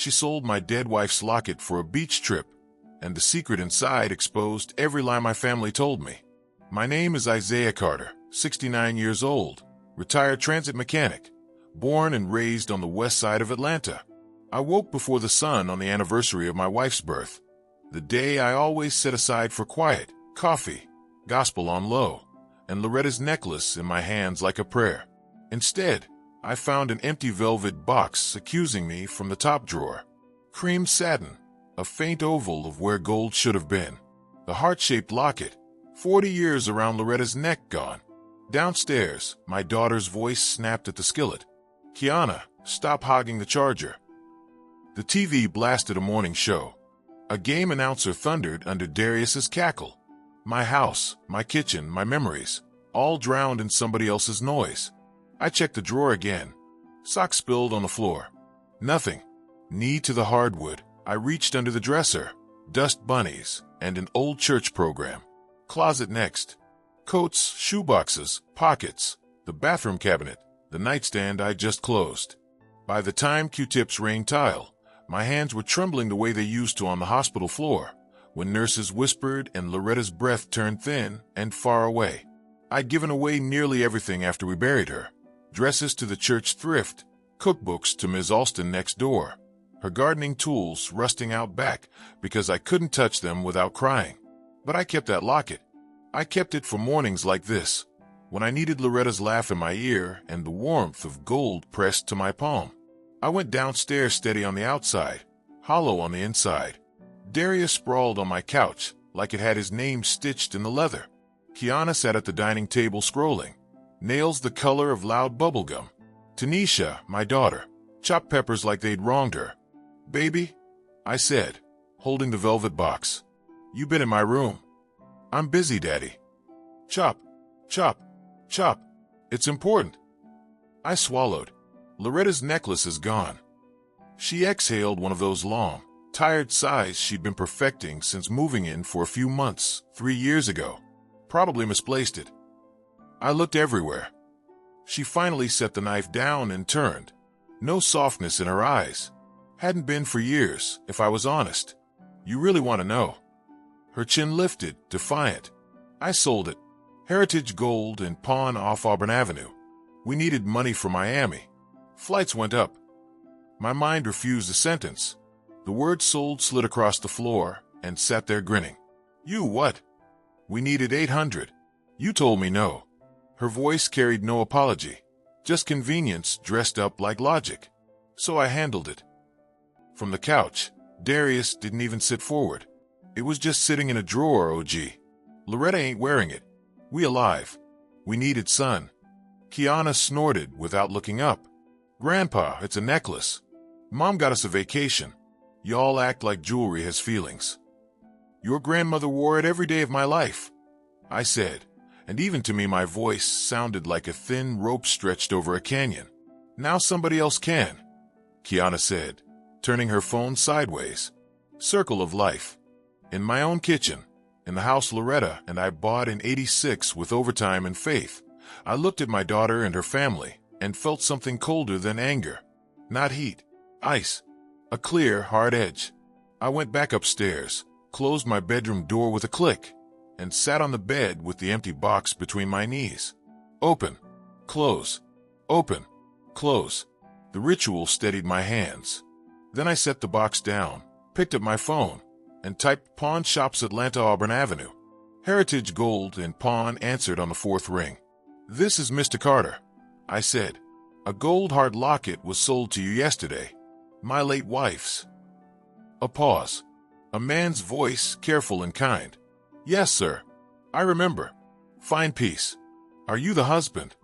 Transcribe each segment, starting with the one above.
She sold my dead wife's locket for a beach trip, and the secret inside exposed every lie my family told me. My name is Isaiah Carter, 69 years old, retired transit mechanic, born and raised on the west side of Atlanta. I woke before the sun on the anniversary of my wife's birth, the day I always set aside for quiet, coffee, gospel on low, and Loretta's necklace in my hands like a prayer. Instead, I found an empty velvet box accusing me from the top drawer. Cream satin, a faint oval of where gold should have been. The heart-shaped locket, 40 years around Loretta's neck gone. Downstairs, my daughter's voice snapped at the skillet. "Kiana, stop hogging the charger." The TV blasted a morning show. A game announcer thundered under Darius's cackle. My house, my kitchen, my memories, all drowned in somebody else's noise. I checked the drawer again. Socks spilled on the floor. Nothing. Knee to the hardwood, I reached under the dresser. Dust bunnies and an old church program. Closet next. Coats, shoeboxes, pockets, the bathroom cabinet, the nightstand I just closed. By the time Q-tips rained tile, my hands were trembling the way they used to on the hospital floor, when nurses whispered and Loretta's breath turned thin and far away. I'd given away nearly everything after we buried her. Dresses to the church thrift, cookbooks to Ms. Alston next door, her gardening tools rusting out back because I couldn't touch them without crying. But I kept that locket. I kept it for mornings like this, when I needed Loretta's laugh in my ear and the warmth of gold pressed to my palm. I went downstairs steady on the outside, hollow on the inside. Darius sprawled on my couch like it had his name stitched in the leather. Kiana sat at the dining table scrolling, nails the color of loud bubblegum. Tanisha, my daughter, chopped peppers like they'd wronged her. "Baby," I said, holding the velvet box. "You been in my room." "I'm busy, Daddy." "Chop, chop, chop. It's important." I swallowed. Loretta's necklace is gone. She exhaled one of those long, tired sighs she'd been perfecting since moving in for a few months, 3 years ago. Probably misplaced it. I looked everywhere. She finally set the knife down and turned. No softness in her eyes. Hadn't been for years, if I was honest. "You really want to know?" Her chin lifted, defiant. "I sold it. Heritage gold and pawn off Auburn Avenue. We needed money for Miami. Flights went up." My mind refused a sentence. The word sold slid across the floor and sat there grinning. "You what?" "We needed 800. You told me no." Her voice carried no apology, just convenience dressed up like logic. So I handled it. From the couch, Darius didn't even sit forward. It was just sitting in a drawer, OG. "Loretta ain't wearing it. We alive. We needed son." Kiana snorted without looking up. "Grandpa, it's a necklace. Mom got us a vacation. Y'all act like jewelry has feelings." "Your grandmother wore it every day of my life," I said, and even to me my voice sounded like a thin rope stretched over a canyon. "Now somebody else can," Kiana said, turning her phone sideways. Circle of life. In my own kitchen, in the house Loretta and I bought in '86 with overtime and faith, I looked at my daughter and her family and felt something colder than anger. Not heat, ice. A clear, hard edge. I went back upstairs, closed my bedroom door with a click, and sat on the bed with the empty box between my knees. Open, close, open, close. The ritual steadied my hands. Then I set the box down, picked up my phone, and typed "Pawn Shops Atlanta Auburn Avenue." Heritage Gold and Pawn answered on the fourth ring. "This is Mr. Carter," I said. "A gold heart locket was sold to you yesterday. My late wife's." A pause. A man's voice, careful and kind. "Yes, sir. I remember. Fine piece. Are you the husband?"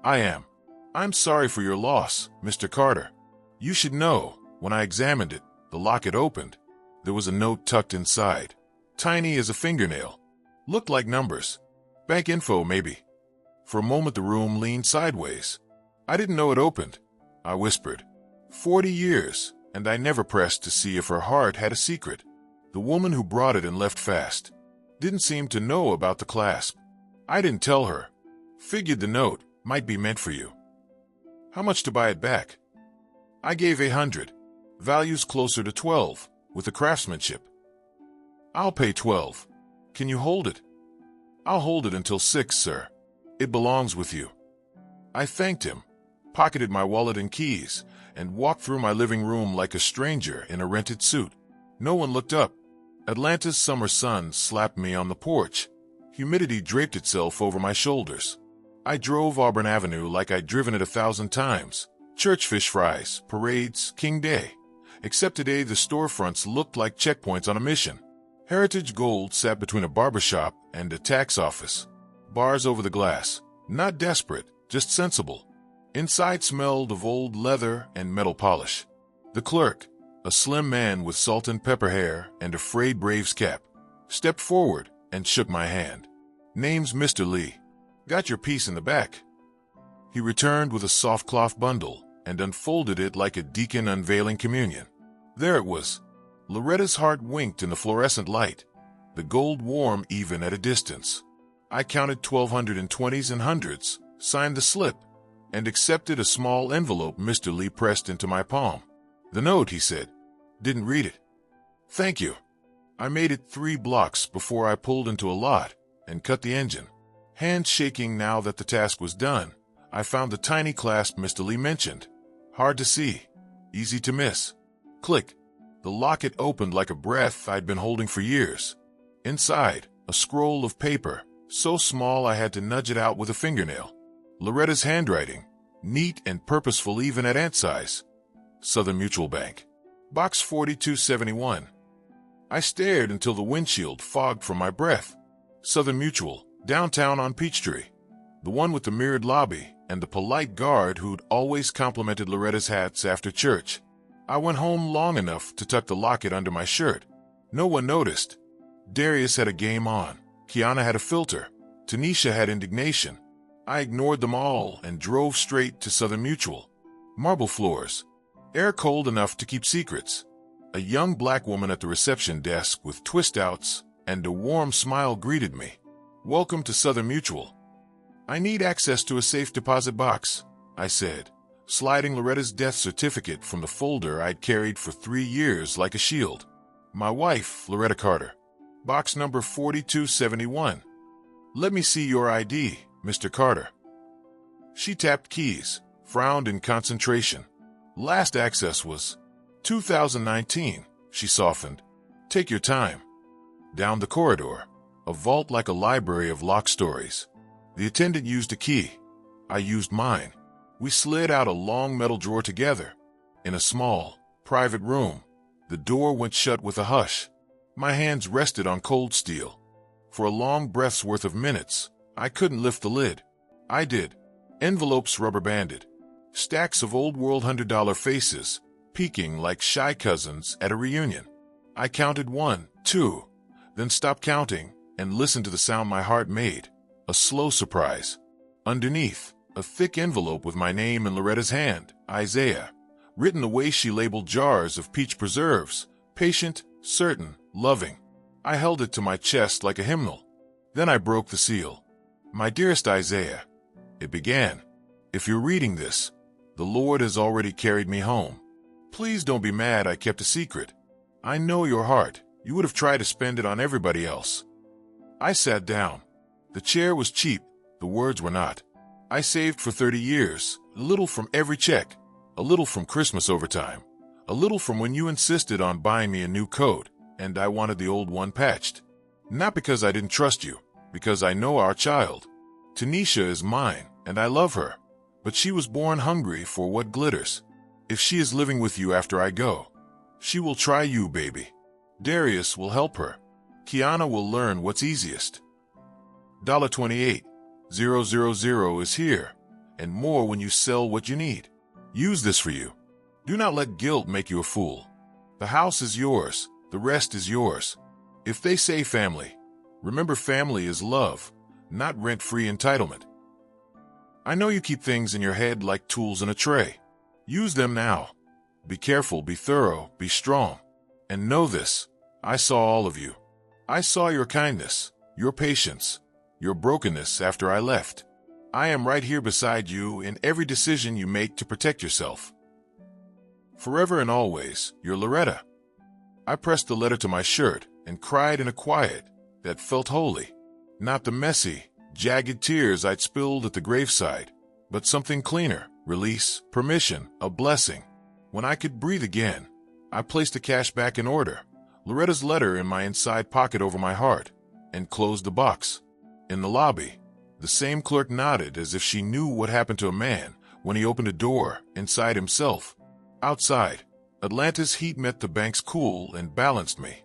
"I am. I'm sorry for your loss, Mr. Carter. You should know, when I examined it, the locket opened. There was a note tucked inside, tiny as a fingernail. Looked like numbers. Bank info, maybe." For a moment the room leaned sideways. "I didn't know it opened," I whispered. 40 years, and I never pressed to see if her heart had a secret. The woman who brought it and left fast didn't seem to know about the clasp. I didn't tell her. Figured the note might be meant for you. "How much to buy it back?" "I gave 800. Value's closer to 12, with the craftsmanship. I'll pay 12. Can you hold it? I'll hold it until 6, sir. It belongs with you. I thanked him, pocketed my wallet and keys, and walked through my living room like a stranger in a rented suit. No one looked up. Atlanta's summer sun slapped me on the porch. Humidity draped itself over my shoulders. I drove Auburn Avenue like I'd driven it 1,000 times. Church fish fries, parades, King Day. Except today the storefronts looked like checkpoints on a mission. Heritage Gold sat between a barbershop and a tax office. Bars over the glass. Not desperate, just sensible. Inside smelled of old leather and metal polish. The clerk, a slim man with salt and pepper hair and a frayed Braves cap, stepped forward and shook my hand. Name's Mr. Lee. Got your piece in the back. He returned with a soft cloth bundle and unfolded it like a deacon unveiling communion. There it was. Loretta's heart winked in the fluorescent light, the gold warm even at a distance. I counted 1,220s and hundreds, signed the slip, and accepted a small envelope Mr. Lee pressed into my palm. The note, he said. Didn't read it. Thank you. I made it 3 blocks before I pulled into a lot and cut the engine. Hands shaking now that the task was done, I found the tiny clasp Mr. Lee mentioned. Hard to see, easy to miss. Click. The locket opened like a breath I'd been holding for years. Inside, a scroll of paper, so small I had to nudge it out with a fingernail. Loretta's handwriting, neat and purposeful even at ant size. Southern Mutual Bank. Box 4271. I stared until the windshield fogged from my breath. Southern Mutual, downtown on Peachtree. The one with the mirrored lobby and the polite guard who'd always complimented Loretta's hats after church. I went home long enough to tuck the locket under my shirt. No one noticed. Darius had a game on. Kiana had a filter. Tanisha had indignation. I ignored them all and drove straight to Southern Mutual. Marble floors. Air cold enough to keep secrets. A young black woman at the reception desk with twist-outs and a warm smile greeted me. Welcome to Southern Mutual. I need access to a safe deposit box, I said, sliding Loretta's death certificate from the folder I'd carried for 3 years like a shield. My wife, Loretta Carter. Box number 4271. Let me see your ID, Mr. Carter. She tapped keys, frowned in concentration. Last access was 2019, she softened. Take your time. Down the corridor, a vault like a library of locked stories. The attendant used a key. I used mine. We slid out a long metal drawer together. In a small, private room, the door went shut with a hush. My hands rested on cold steel. For a long breath's worth of minutes, I couldn't lift the lid. I did. Envelopes rubber-banded. Stacks of old-world $100 faces, peeking like shy cousins at a reunion. I counted 1, 2, then stopped counting and listened to the sound my heart made. A slow surprise. Underneath, a thick envelope with my name in Loretta's hand, Isaiah, written the way she labeled jars of peach preserves, patient, certain, loving. I held it to my chest like a hymnal. Then I broke the seal. My dearest Isaiah, it began. If you're reading this, the Lord has already carried me home. Please don't be mad I kept a secret. I know your heart. You would have tried to spend it on everybody else. I sat down. The chair was cheap. The words were not. I saved for 30 years, a little from every check, a little from Christmas overtime, a little from when you insisted on buying me a new coat, and I wanted the old one patched. Not because I didn't trust you, because I know our child. Tanisha is mine, and I love her, but she was born hungry for what glitters. If she is living with you after I go, she will try you, baby. Darius will help her. Kiana will learn what's easiest. $28,000 is here, and more when you sell what you need. Use this for you. Do not let guilt make you a fool. The house is yours. The rest is yours. If they say family, remember family is love, not rent-free entitlement. I know you keep things in your head like tools in a tray. Use them now. Be careful, be thorough, be strong. And know this, I saw all of you. I saw your kindness, your patience, your brokenness after I left. I am right here beside you in every decision you make to protect yourself. Forever and always, your Loretta. I pressed the letter to my shirt and cried in a quiet that felt holy. Not the messy, jagged tears I'd spilled at the graveside, but something cleaner, release, permission, a blessing. When I could breathe again, I placed the cash back in order, Loretta's letter in my inside pocket over my heart, and closed the box. In the lobby, the same clerk nodded as if she knew what happened to a man when he opened a door inside himself. Outside, Atlanta's heat met the bank's cool and balanced me.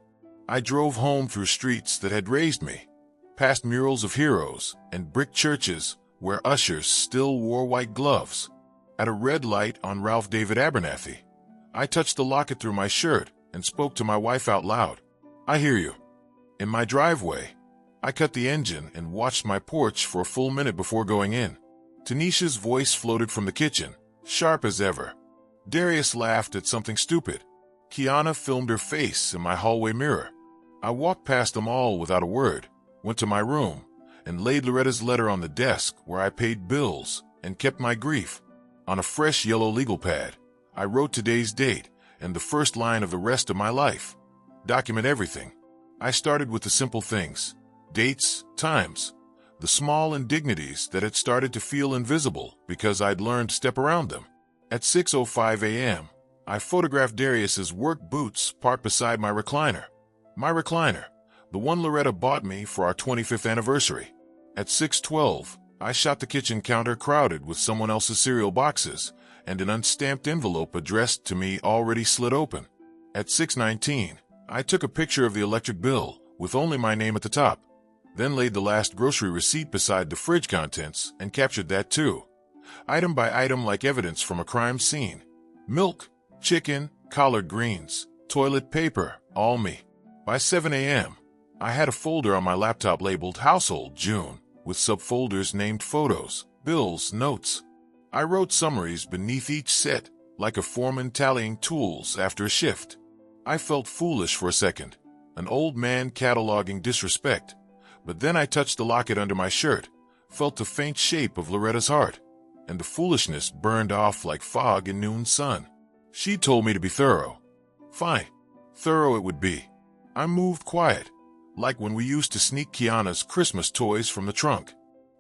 I drove home through streets that had raised me, past murals of heroes and brick churches where ushers still wore white gloves. At a red light on Ralph David Abernathy, I touched the locket through my shirt and spoke to my wife out loud. I hear you. In my driveway, I cut the engine and watched my porch for a full minute before going in. Tanisha's voice floated from the kitchen, sharp as ever. Darius laughed at something stupid. Kiana filmed her face in my hallway mirror. I walked past them all without a word, went to my room, and laid Loretta's letter on the desk where I paid bills and kept my grief. On a fresh yellow legal pad, I wrote today's date and the first line of the rest of my life. Document everything. I started with the simple things. Dates, times, the small indignities that had started to feel invisible because I'd learned to step around them. At 6:05 a.m., I photographed Darius's work boots parked beside my recliner. My recliner, the one Loretta bought me for our 25th anniversary. At 6:12, I shot the kitchen counter crowded with someone else's cereal boxes and an unstamped envelope addressed to me already slid open. At 6:19, I took a picture of the electric bill with only my name at the top, then laid the last grocery receipt beside the fridge contents and captured that too. Item by item like evidence from a crime scene. Milk, chicken, collard greens, toilet paper, all me. By 7 a.m., I had a folder on my laptop labeled Household June with subfolders named Photos, Bills, Notes. I wrote summaries beneath each set, like a foreman tallying tools after a shift. I felt foolish for a second, an old man cataloging disrespect, but then I touched the locket under my shirt, felt the faint shape of Loretta's heart, and the foolishness burned off like fog in noon sun. She told me to be thorough. Fine. Thorough it would be. I moved quiet, like when we used to sneak Kiana's Christmas toys from the trunk.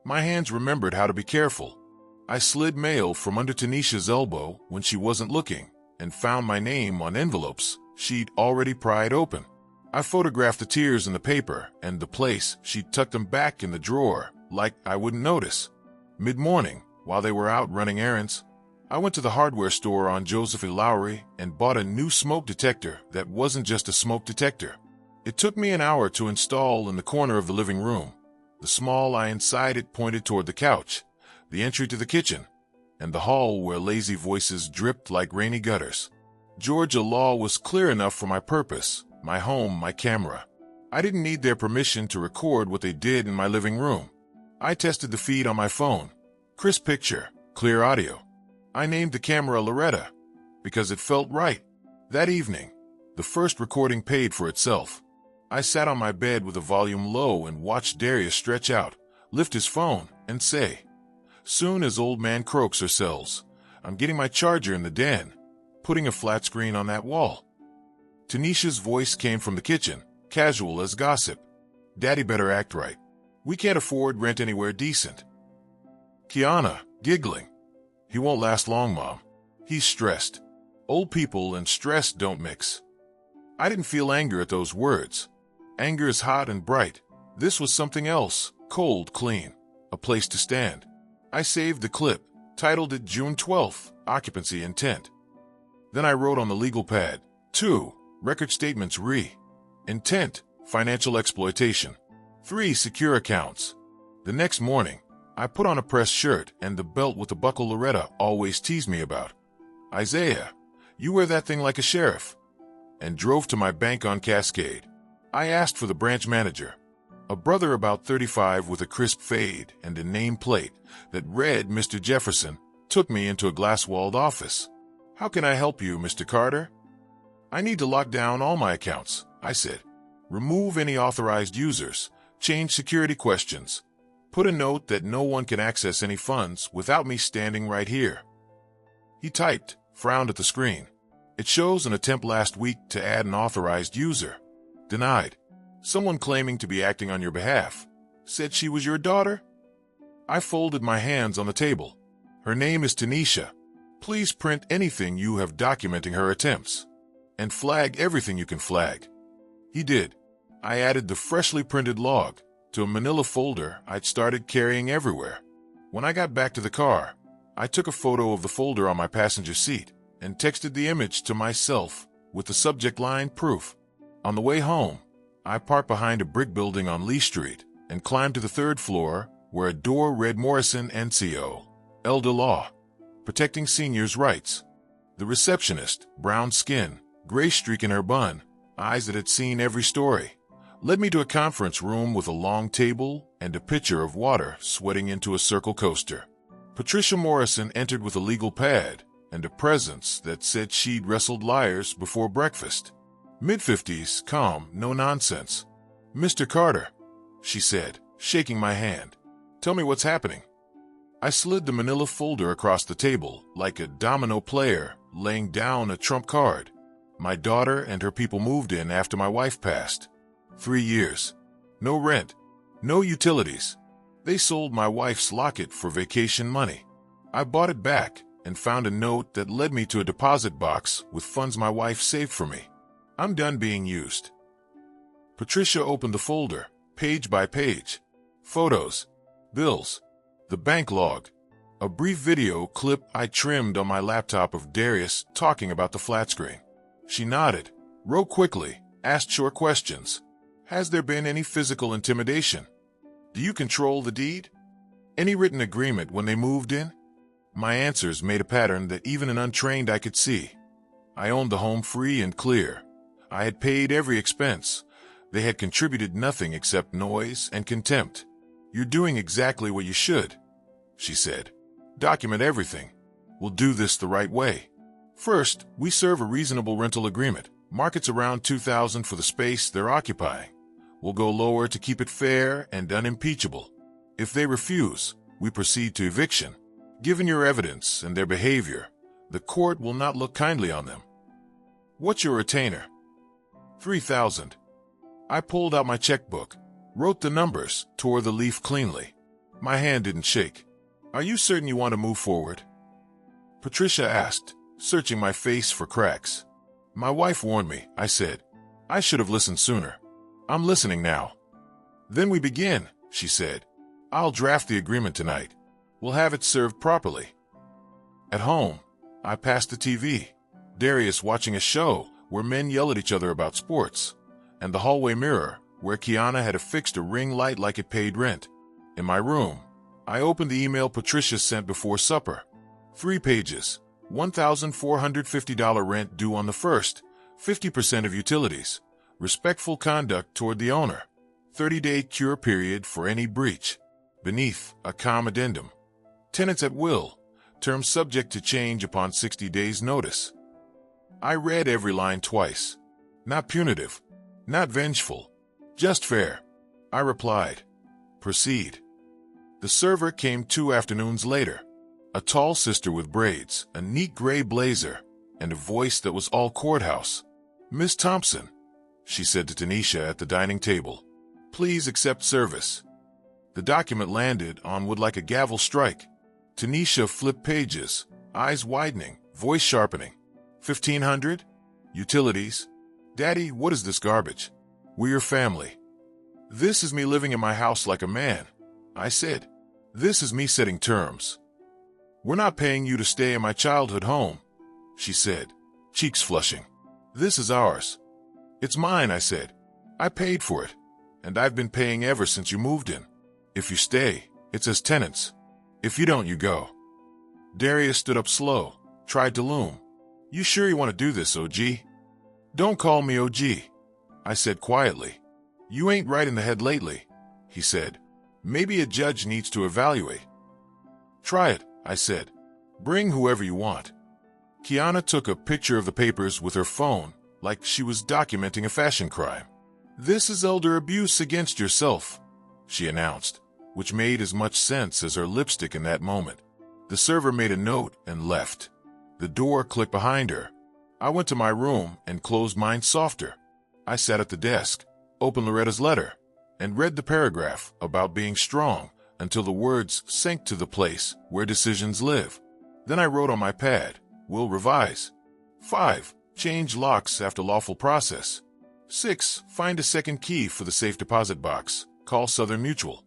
My hands remembered how to be careful. I slid mail from under Tanisha's elbow when she wasn't looking and found my name on envelopes she'd already pried open. I photographed the tears in the paper and the place she'd tucked them back in the drawer like I wouldn't notice. Mid-morning, while they were out running errands, I went to the hardware store on Joseph E. Lowry and bought a new smoke detector that wasn't just a smoke detector. It took me an hour to install in the corner of the living room. The small eye inside it pointed toward the couch, the entry to the kitchen, and the hall where lazy voices dripped like rainy gutters. Georgia law was clear enough for my purpose, my home, my camera. I didn't need their permission to record what they did in my living room. I tested the feed on my phone. Crisp picture, clear audio. I named the camera Loretta because it felt right. That evening, the first recording paid for itself. I sat on my bed with the volume low and watched Darius stretch out, lift his phone, and say, "Soon as old man croaks or sells, I'm getting my charger in the den, putting a flat screen on that wall." Tanisha's voice came from the kitchen, casual as gossip. "Daddy better act right. We can't afford rent anywhere decent." Kiana, giggling. "He won't last long, Mom. He's stressed. Old people and stress don't mix." I didn't feel anger at those words. Anger is hot and bright. This was something else, cold, clean, a place to stand. I saved the clip, titled it June 12th, Occupancy Intent. Then I wrote on the legal pad, 2. Record statements Intent, financial exploitation. 3. Secure accounts. The next morning, I put on a pressed shirt and the belt with the buckle Loretta always teased me about. "Isaiah, you wear that thing like a sheriff," and drove to my bank on Cascade. I asked for the branch manager, a brother about 35 with a crisp fade and a nameplate that read Mr. Jefferson, took me into a glass-walled office. "How can I help you, Mr. Carter?" "I need to lock down all my accounts," I said. "Remove any authorized users, change security questions, put a note that no one can access any funds without me standing right here." He typed, frowned at the screen. It shows an attempt last week to add an authorized user. Denied. Someone claiming to be acting on your behalf. Said she was your daughter? I folded my hands on the table. Her name is Tanisha. Please print anything you have documenting her attempts. And flag everything you can flag. He did. I added the freshly printed log to a manila folder I'd started carrying everywhere. When I got back to the car, I took a photo of the folder on my passenger seat and texted the image to myself with the subject line proof. On the way home, I parked behind a brick building on Lee Street and climbed to the third floor where a door read Morrison NCO, Elder Law, protecting seniors' rights. The receptionist, brown skin, gray streak in her bun, eyes that had seen every story, led me to a conference room with a long table and a pitcher of water sweating into a circle coaster. Patricia Morrison entered with a legal pad and a presence that said she'd wrestled liars before breakfast. Mid-50s, calm, no nonsense. "Mr. Carter," she said, shaking my hand. "Tell me what's happening." I slid the manila folder across the table like a domino player laying down a trump card. My daughter and her people moved in after my wife passed. 3 years. No rent. No utilities. They sold my wife's locket for vacation money. I bought it back and found a note that led me to a deposit box with funds my wife saved for me. I'm done being used. Patricia opened the folder, page by page. Photos, bills, the bank log, a brief video clip I trimmed on my laptop of Darius talking about the flat screen. She nodded, wrote quickly, asked short questions. Has there been any physical intimidation? Do you control the deed? Any written agreement when they moved in? My answers made a pattern that even an untrained eye could see. I owned the home free and clear. I had paid every expense. They had contributed nothing except noise and contempt. "You're doing exactly what you should," she said. "Document everything. We'll do this the right way. First, we serve a reasonable rental agreement. Market's around $2,000 for the space they're occupying. We'll go lower to keep it fair and unimpeachable. If they refuse, we proceed to eviction. Given your evidence and their behavior, the court will not look kindly on them. What's your retainer?" $3,000. I pulled out my checkbook, wrote the numbers, tore the leaf cleanly. My hand didn't shake. "Are you certain you want to move forward?" Patricia asked, searching my face for cracks. "My wife warned me," I said. "I should have listened sooner. I'm listening now." "Then we begin," she said. "I'll draft the agreement tonight. We'll have it served properly." At home, I passed the TV. Darius watching a show where men yell at each other about sports, and the hallway mirror where Kiana had affixed a ring light like it paid rent. In my room, I opened the email Patricia sent before supper. 3 pages, $1,450 rent due on the 1st, 50% of utilities, respectful conduct toward the owner, 30-day cure period for any breach. Beneath, a calm addendum. Tenants at will, terms subject to change upon 60 days' notice. I read every line twice. Not punitive, not vengeful, just fair. I replied, "Proceed." The server came 2 afternoons later. A tall sister with braids, a neat gray blazer, and a voice that was all courthouse. "Miss Thompson," she said to Tanisha at the dining table, "please accept service." The document landed on wood like a gavel strike. Tanisha flipped pages, eyes widening, voice sharpening. 1,500? Utilities? Daddy, what is this garbage? We're your family. This is me living in my house like a man, I said. This is me setting terms. We're not paying you to stay in my childhood home, she said, cheeks flushing. This is ours. It's mine, I said. I paid for it, and I've been paying ever since you moved in. If you stay, it's as tenants. If you don't, you go. Darius stood up slow, tried to loom. You sure you want to do this, OG? Don't call me OG, I said quietly. You ain't right in the head lately, he said. Maybe a judge needs to evaluate. Try it, I said. Bring whoever you want. Kiana took a picture of the papers with her phone, like she was documenting a fashion crime. This is elder abuse against yourself, she announced, which made as much sense as her lipstick in that moment. The server made a note and left. The door clicked behind her. I went to my room and closed mine softer. I sat at the desk, opened Loretta's letter, and read the paragraph about being strong until the words sank to the place where decisions live. Then I wrote on my pad, "Will revise." 5. Change locks after lawful process. 6. Find a second key for the safe deposit box. Call Southern Mutual.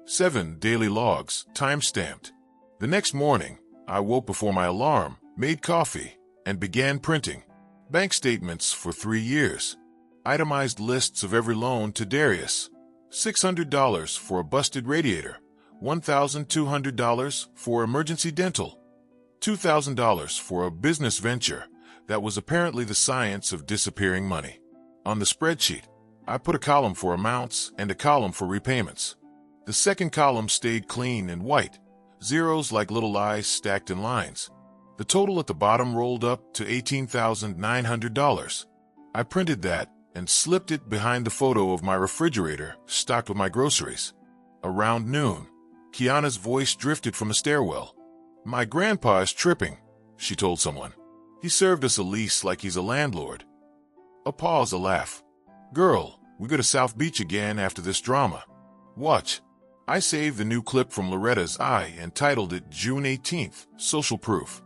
7. Daily logs, time-stamped. The next morning, I woke before my alarm, made coffee, and began printing. Bank statements for 3 years. Itemized lists of every loan to Darius. $600 for a busted radiator. $1,200 for emergency dental. $2,000 for a business venture that was apparently the science of disappearing money. On the spreadsheet, I put a column for amounts and a column for repayments. The second column stayed clean and white, zeros like little eyes stacked in lines. The total at the bottom rolled up to $18,900. I printed that and slipped it behind the photo of my refrigerator stocked with my groceries. Around noon, Kiana's voice drifted from the stairwell. "My grandpa is tripping," she told someone. "He served us a lease like he's a landlord." A pause, a laugh. "Girl, we go to South Beach again after this drama. Watch." I saved the new clip from Loretta's eye and titled it June 18th, Social Proof.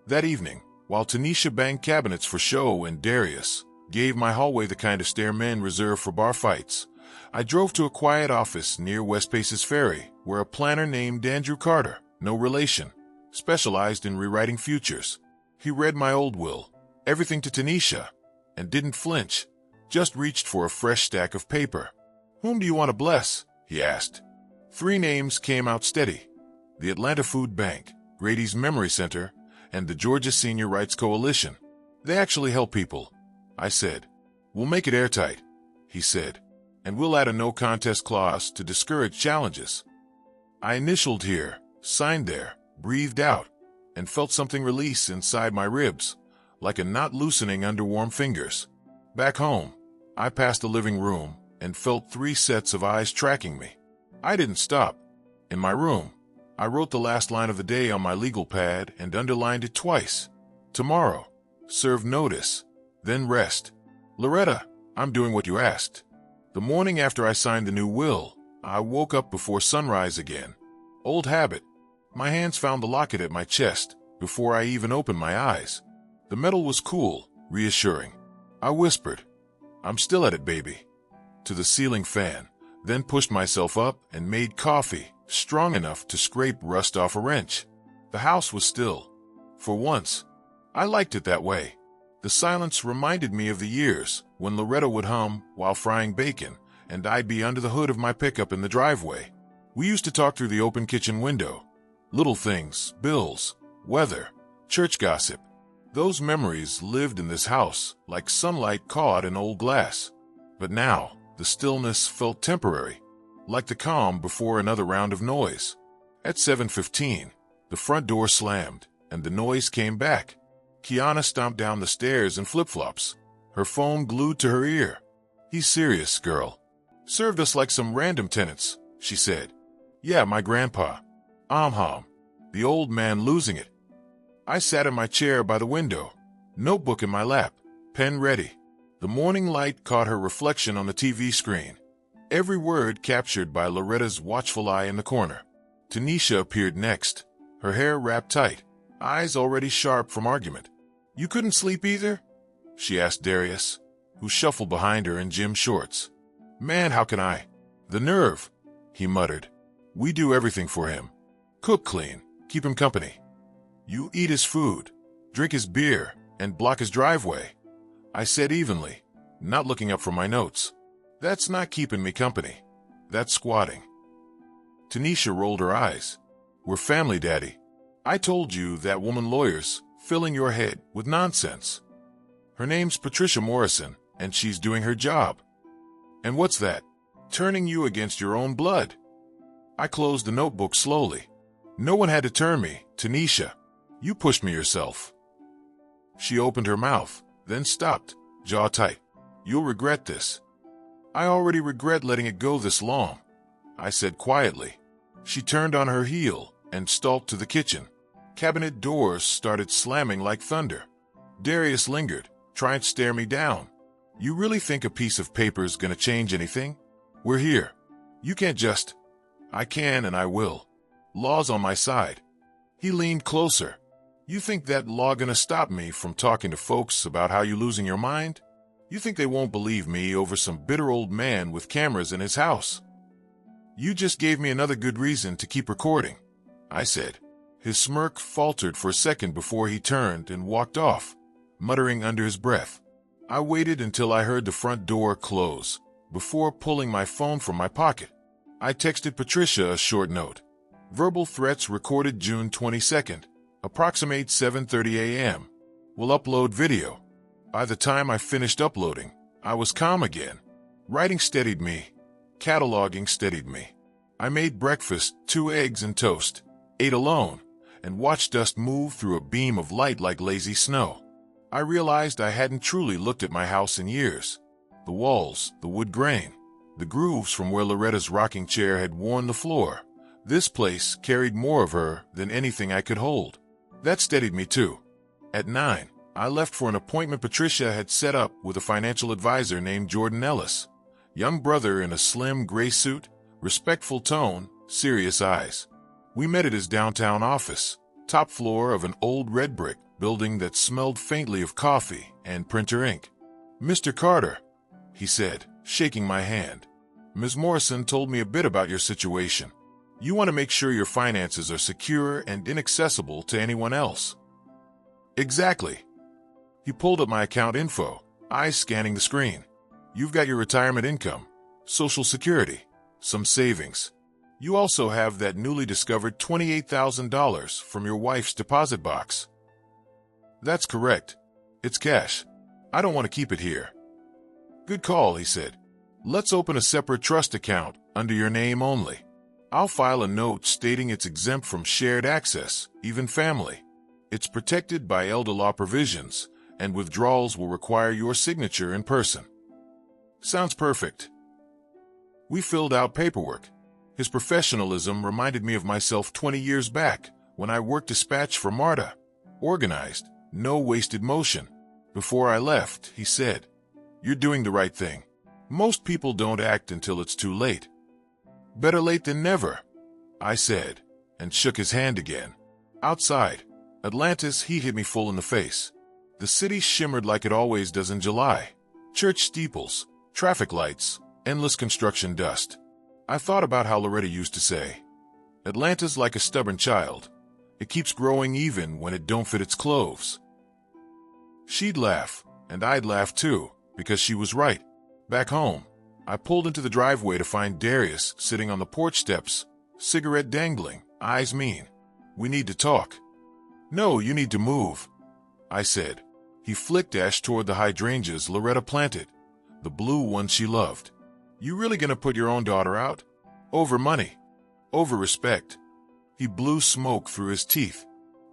That evening, while Tanisha banged cabinets for show and Darius gave my hallway the kind of stare men reserve for bar fights, I drove to a quiet office near West Paces Ferry, where a planner named Andrew Carter, no relation, specialized in rewriting futures. He read my old will, everything to Tanisha, and didn't flinch, just reached for a fresh stack of paper. "Whom do you want to bless?" he asked. 3 names came out steady: the Atlanta Food Bank, Grady's Memory Center, and the Georgia Senior Rights Coalition. "They actually help people," I said. "We'll make it airtight," he said, "and we'll add a no-contest clause to discourage challenges." I initialed here, signed there, breathed out, and felt something release inside my ribs, like a knot loosening under warm fingers. Back home, I passed the living room and felt 3 sets of eyes tracking me. I didn't stop. In my room, I wrote the last line of the day on my legal pad and underlined it twice. "Tomorrow, serve notice, then rest." "Loretta, I'm doing what you asked." The morning after I signed the new will, I woke up before sunrise again. Old habit. My hands found the locket at my chest before I even opened my eyes. The metal was cool, reassuring. I whispered, "I'm still at it, baby," to the ceiling fan, then pushed myself up and made coffee, strong enough to scrape rust off a wrench. The house was still. For once, I liked it that way. The silence reminded me of the years when Loretta would hum while frying bacon, and I'd be under the hood of my pickup in the driveway. We used to talk through the open kitchen window. Little things, bills, weather, church gossip. Those memories lived in this house like sunlight caught in old glass. But now, the stillness felt temporary, like the calm before another round of noise. At 7:15, the front door slammed, and the noise came back. Kiana stomped down the stairs in flip-flops, her phone glued to her ear. "He's serious, girl. Served us like some random tenants," she said. "Yeah, my grandpa. Hom. The old man losing it." I sat in my chair by the window, notebook in my lap, pen ready. The morning light caught her reflection on the TV screen, every word captured by Loretta's watchful eye in the corner. Tanisha appeared next, her hair wrapped tight, eyes already sharp from argument. "You couldn't sleep either?" she asked Darius, who shuffled behind her in gym shorts. "Man, how can I? The nerve," he muttered. "We do everything for him. Cook, clean, keep him company. You eat his food, drink his beer, and block his driveway," I said evenly, not looking up from my notes. "That's not keeping me company. That's squatting." Tanisha rolled her eyes. "We're family, Daddy. I told you that woman lawyers filling your head with nonsense. Her name's Patricia Morrison, and she's doing her job." "And what's that? Turning you against your own blood?" I closed the notebook slowly. "No one had to turn me, Tanisha. You pushed me yourself." She opened her mouth, then stopped, jaw tight. "You'll regret this." "I already regret letting it go this long," I said quietly. She turned on her heel and stalked to the kitchen. Cabinet doors started slamming like thunder. Darius lingered, trying to stare me down. You really think a piece of paper's gonna change anything? We're here. You can't just... I can and I will. Law's on my side. He leaned closer. You think that law gonna stop me from talking to folks about how you losing your mind? You think they won't believe me over some bitter old man with cameras in his house? You just gave me another good reason to keep recording, I said. His smirk faltered for a second before he turned and walked off, muttering under his breath. I waited until I heard the front door close before pulling my phone from my pocket. I texted Patricia a short note. Verbal threats recorded June 22nd, approximate 7:30 a.m. Will upload video. By the time I finished uploading, I was calm again. Writing steadied me. Cataloging steadied me. I made breakfast, 2 eggs and toast, ate alone, and watched dust move through a beam of light like lazy snow. I realized I hadn't truly looked at my house in years. The walls, the wood grain, the grooves from where Loretta's rocking chair had worn the floor. This place carried more of her than anything I could hold. That steadied me too. At 9, I left for an appointment Patricia had set up with a financial advisor named Jordan Ellis. Young brother in a slim gray suit, respectful tone, serious eyes. We met at his downtown office, top floor of an old red brick building that smelled faintly of coffee and printer ink. Mr. Carter, he said, shaking my hand. Ms. Morrison told me a bit about your situation. You want to make sure your finances are secure and inaccessible to anyone else. Exactly. He pulled up my account info, eyes scanning the screen. You've got your retirement income, Social Security, some savings. You also have that newly discovered $28,000 from your wife's deposit box. That's correct. It's cash. I don't want to keep it here. Good call, he said. Let's open a separate trust account under your name only. I'll file a note stating it's exempt from shared access, even family. It's protected by elder law provisions, and withdrawals will require your signature in person. Sounds perfect. We filled out paperwork. His professionalism reminded me of myself 20 years back when I worked dispatch for MARTA. Organized, no wasted motion. Before I left, he said, "You're doing the right thing. Most people don't act until it's too late." Better late than never, I said, and shook his hand again. Outside, Atlanta's heat hit me full in the face. The city shimmered like it always does in July. Church steeples, traffic lights, endless construction dust. I thought about how Loretta used to say, Atlanta's like a stubborn child. It keeps growing even when it don't fit its clothes. She'd laugh, and I'd laugh too, because she was right. Back home, I pulled into the driveway to find Darius sitting on the porch steps, cigarette dangling, eyes mean. We need to talk. No, you need to move, I said. He flicked ash toward the hydrangeas Loretta planted, the blue ones she loved. You really gonna put your own daughter out? Over money. Over respect. He blew smoke through his teeth.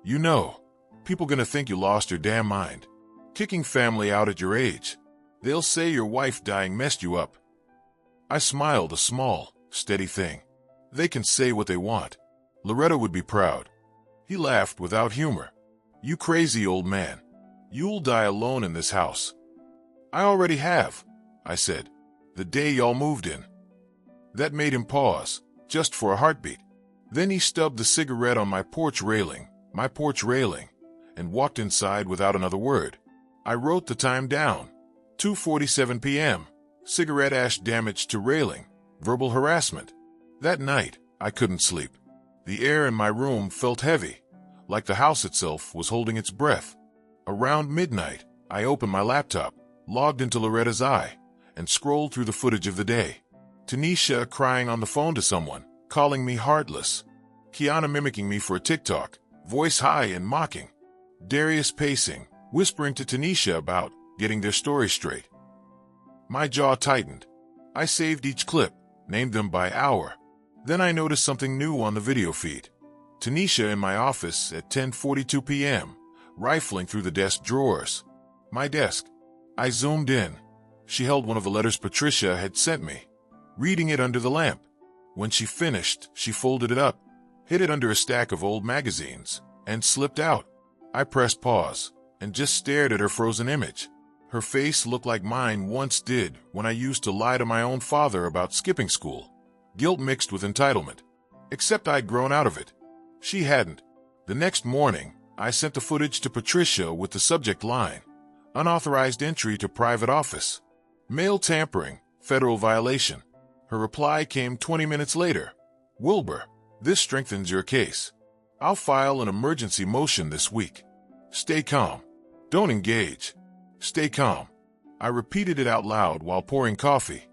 You know, people gonna think you lost your damn mind. Kicking family out at your age. They'll say your wife dying messed you up. I smiled, a small, steady thing. They can say what they want. Loretta would be proud. He laughed without humor. You crazy old man. You'll die alone in this house. I already have, I said, the day y'all moved in. That made him pause, just for a heartbeat. Then he stubbed the cigarette on my porch railing, and walked inside without another word. I wrote the time down. 2:47 p.m. Cigarette ash damage to railing. Verbal harassment. That night, I couldn't sleep. The air in my room felt heavy, like the house itself was holding its breath. Around midnight, I opened my laptop, logged into Loretta's Eye, and scrolled through the footage of the day. Tanisha crying on the phone to someone, calling me heartless. Kiana mimicking me for a TikTok, voice high and mocking. Darius pacing, whispering to Tanisha about getting their story straight. My jaw tightened. I saved each clip, named them by hour. Then I noticed something new on the video feed. Tanisha in my office at 10:42 p.m., rifling through the desk drawers. My desk. I zoomed in. She held one of the letters Patricia had sent me, reading it under the lamp. When she finished, she folded it up, hid it under a stack of old magazines, and slipped out. I pressed pause, and just stared at her frozen image. Her face looked like mine once did when I used to lie to my own father about skipping school. Guilt mixed with entitlement. Except I'd grown out of it. She hadn't. The next morning, I sent the footage to Patricia with the subject line, "Unauthorized entry to private office. Mail tampering, federal violation." Her reply came 20 minutes later. "Wilbur, this strengthens your case. I'll file an emergency motion this week. Stay calm. Don't engage. Stay calm." I repeated it out loud while pouring coffee,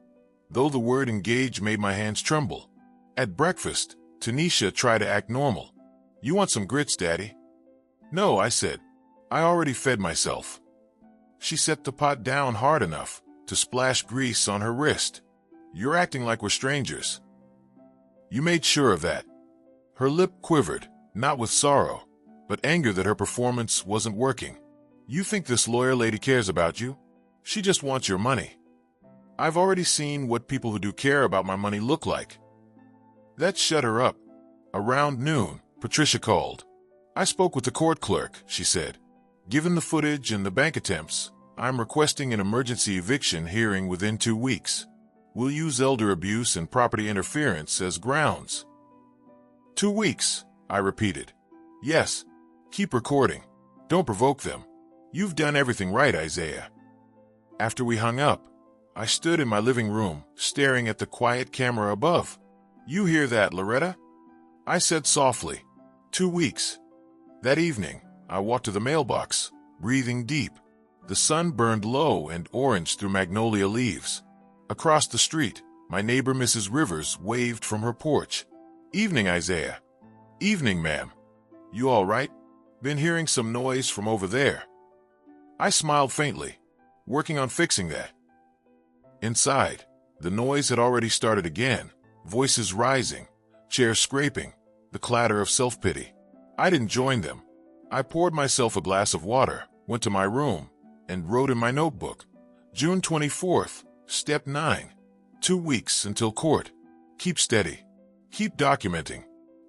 though the word engage made my hands tremble. At breakfast, Tanisha tried to act normal. "You want some grits, Daddy?" "No," I said. "I already fed myself." She set the pot down hard enough to splash grease on her wrist. "You're acting like we're strangers." "You made sure of that." Her lip quivered, not with sorrow, but anger that her performance wasn't working. "You think this lawyer lady cares about you? She just wants your money." "I've already seen what people who do care about my money look like." That shut her up. Around noon, Patricia called. "I spoke with the court clerk," she said. "Given the footage and the bank attempts, I'm requesting an emergency eviction hearing within 2 weeks. We'll use elder abuse and property interference as grounds." 2 weeks, I repeated. "Yes. Keep recording. Don't provoke them. You've done everything right, Isaiah." After we hung up, I stood in my living room, staring at the quiet camera above. "You hear that, Loretta?" I said softly. 2 weeks. That evening, I walked to the mailbox, breathing deep. The sun burned low and orange through magnolia leaves. Across the street, my neighbor Mrs. Rivers waved from her porch. "Evening, Isaiah." "Evening, ma'am. You all right? Been hearing some noise from over there." I smiled faintly, working on fixing that. Inside, the noise had already started again, voices rising, chairs scraping, the clatter of self-pity. I didn't join them. I poured myself a glass of water, went to my room, and wrote in my notebook, June 24th, Step 9, 2 weeks until court. Keep steady. Keep documenting.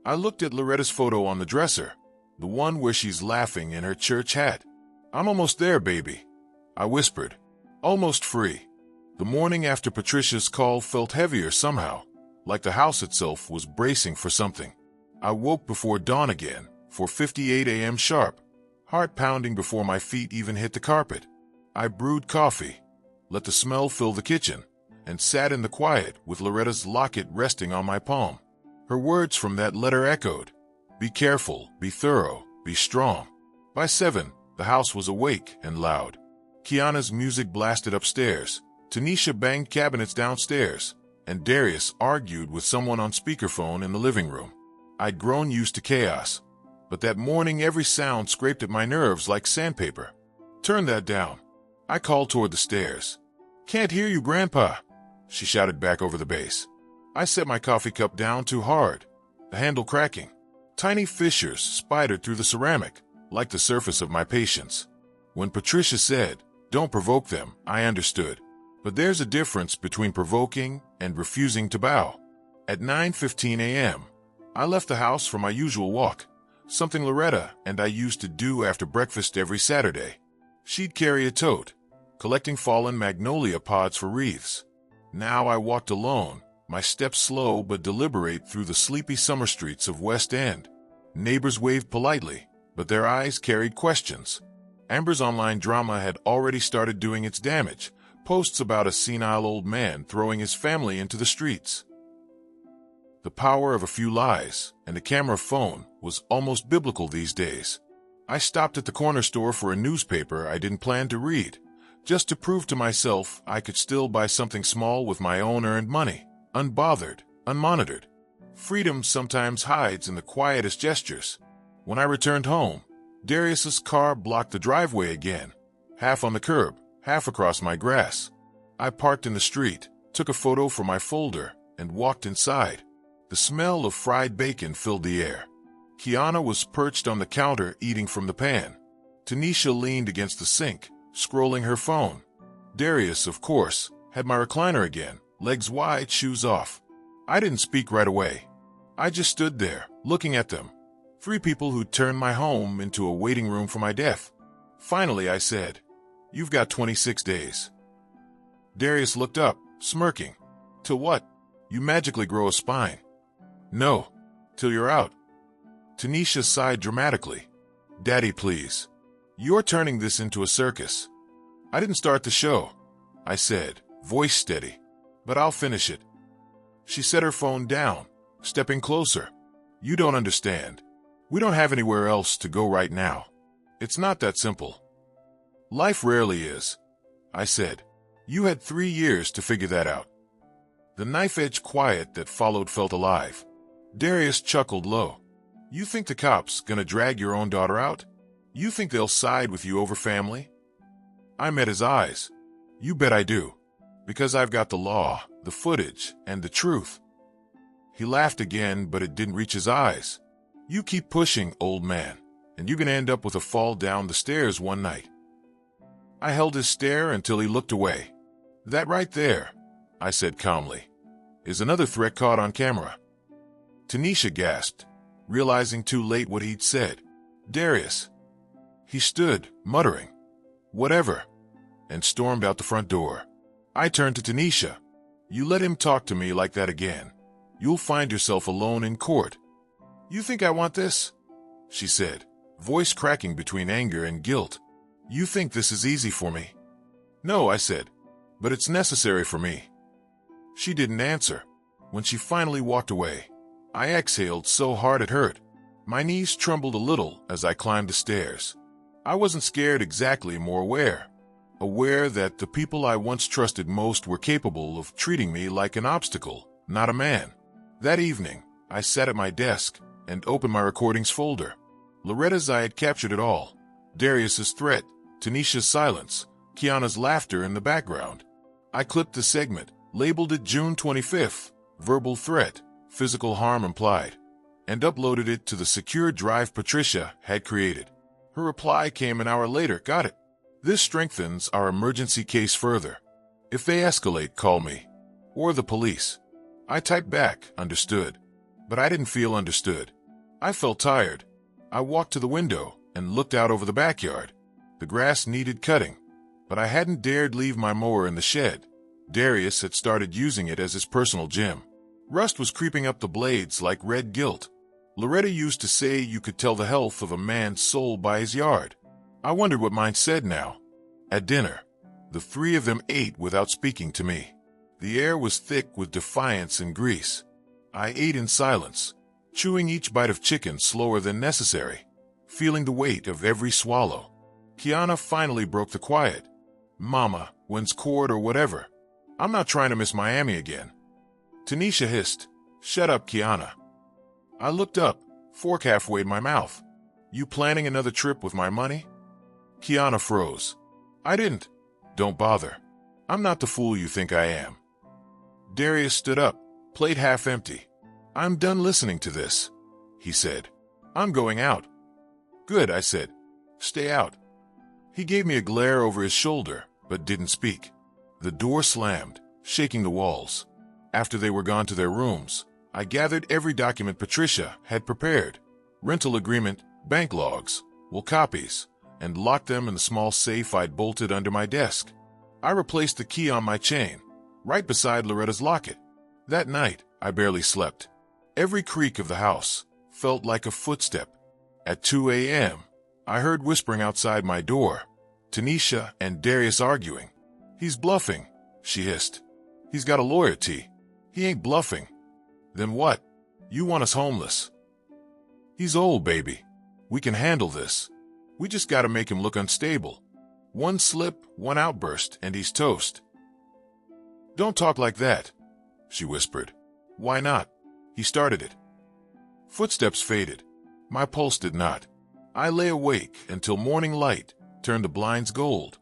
I looked at Loretta's photo on the dresser, the one where she's laughing in her church hat. "I'm almost there, baby," I whispered. Almost free. The morning after Patricia's call felt heavier somehow, like the house itself was bracing for something. I woke before dawn again, 4:58 a.m. sharp, heart pounding before my feet even hit the carpet. I brewed coffee, let the smell fill the kitchen, and sat in the quiet with Loretta's locket resting on my palm. Her words from that letter echoed. "Be careful, be thorough, be strong." By 7, the house was awake and loud. Kiana's music blasted upstairs, Tanisha banged cabinets downstairs, and Darius argued with someone on speakerphone in the living room. I'd grown used to chaos, but that morning every sound scraped at my nerves like sandpaper. "Turn that down." I called toward the stairs. "Can't hear you, Grandpa," she shouted back over the bass. I set my coffee cup down too hard, the handle cracking. Tiny fissures spidered through the ceramic, like the surface of my patience. When Patricia said, "Don't provoke them," I understood. But there's a difference between provoking and refusing to bow. At 9:15 a.m., I left the house for my usual walk, something Loretta and I used to do after breakfast every Saturday. She'd carry a tote, collecting fallen magnolia pods for wreaths. Now I walked alone, my steps slow but deliberate through the sleepy summer streets of West End. Neighbors waved politely, but their eyes carried questions. Amber's online drama had already started doing its damage, posts about a senile old man throwing his family into the streets. The power of a few lies and a camera phone was almost biblical these days. I stopped at the corner store for a newspaper I didn't plan to read, just to prove to myself I could still buy something small with my own earned money, unbothered, unmonitored. Freedom sometimes hides in the quietest gestures. When I returned home, Darius's car blocked the driveway again, half on the curb, half across my grass. I parked in the street, took a photo for my folder, and walked inside. The smell of fried bacon filled the air. Kiana was perched on the counter eating from the pan. Tanisha leaned against the sink, scrolling her phone. Darius, of course, had my recliner again, legs wide, shoes off. I didn't speak right away. I just stood there, looking at them. 3 people who turned my home into a waiting room for my death. Finally, I said, "You've got 26 days." Darius looked up, smirking. "Till what? You magically grow a spine." "No, till you're out." Tanisha sighed dramatically. "Daddy, please. You're turning this into a circus." "I didn't start the show," I said, voice steady, "but I'll finish it." She set her phone down, stepping closer. "You don't understand. We don't have anywhere else to go right now. It's not that simple." "Life rarely is," I said. "You had 3 years to figure that out." The knife-edge quiet that followed felt alive. Darius chuckled low. "You think the cops gonna drag your own daughter out? You think they'll side with you over family?" I met his eyes. "You bet I do. Because I've got the law, the footage, and the truth." He laughed again, but it didn't reach his eyes. "You keep pushing, old man, and you're gonna end up with a fall down the stairs one night." I held his stare until he looked away. "That right there," I said calmly, "is another threat caught on camera." Tanisha gasped, realizing too late what he'd said. "Darius." He stood, muttering, "Whatever," and stormed out the front door. I turned to Tanisha. "You let him talk to me like that again, you'll find yourself alone in court." "You think I want this?" she said, voice cracking between anger and guilt. "You think this is easy for me?" "No," I said, "but it's necessary for me." She didn't answer. When she finally walked away, I exhaled so hard it hurt. My knees trembled a little as I climbed the stairs. I wasn't scared exactly, more aware. Aware that the people I once trusted most were capable of treating me like an obstacle, not a man. That evening, I sat at my desk and opened my recordings folder. Loretta's I had captured it all. Darius's threat, Tanisha's silence, Kiana's laughter in the background. I clipped the segment, labeled it June 25th, verbal threat, physical harm implied, and uploaded it to the secure drive Patricia had created. Her reply came an hour later. "Got it. This strengthens our emergency case further. If they escalate, call me. Or the police." I typed back, "Understood." But I didn't feel understood. I felt tired. I walked to the window and looked out over the backyard. The grass needed cutting, but I hadn't dared leave my mower in the shed. Darius had started using it as his personal gym. Rust was creeping up the blades like red guilt. Loretta used to say you could tell the health of a man's soul by his yard. I wondered what mine said now. At dinner, the 3 of them ate without speaking to me. The air was thick with defiance and grease. I ate in silence, chewing each bite of chicken slower than necessary, feeling the weight of every swallow. Kiana finally broke the quiet. "Mama, when's court or whatever? I'm not trying to miss Miami again." Tanisha hissed, "Shut up, Kiana." I looked up, fork halfway in my mouth. "You planning another trip with my money?" Kiana froze. "I didn't. Don't bother. I'm not the fool you think I am." Darius stood up, plate half empty. "I'm done listening to this," he said. "I'm going out." "Good," I said. "Stay out." He gave me a glare over his shoulder, but didn't speak. The door slammed, shaking the walls. After they were gone to their rooms, I gathered every document Patricia had prepared. Rental agreement, bank logs, will copies, and locked them in the small safe I'd bolted under my desk. I replaced the key on my chain, right beside Loretta's locket. That night, I barely slept. Every creak of the house felt like a footstep. At 2 a.m., I heard whispering outside my door, Tanisha and Darius arguing. "He's bluffing," she hissed. "He's got a lawyer, T. He ain't bluffing." "Then what? You want us homeless?" "He's old, baby. We can handle this. We just gotta make him look unstable. One slip, one outburst, and he's toast." "Don't talk like that," she whispered. "Why not? He started it." Footsteps faded. My pulse did not. I lay awake until morning light turned the blinds gold.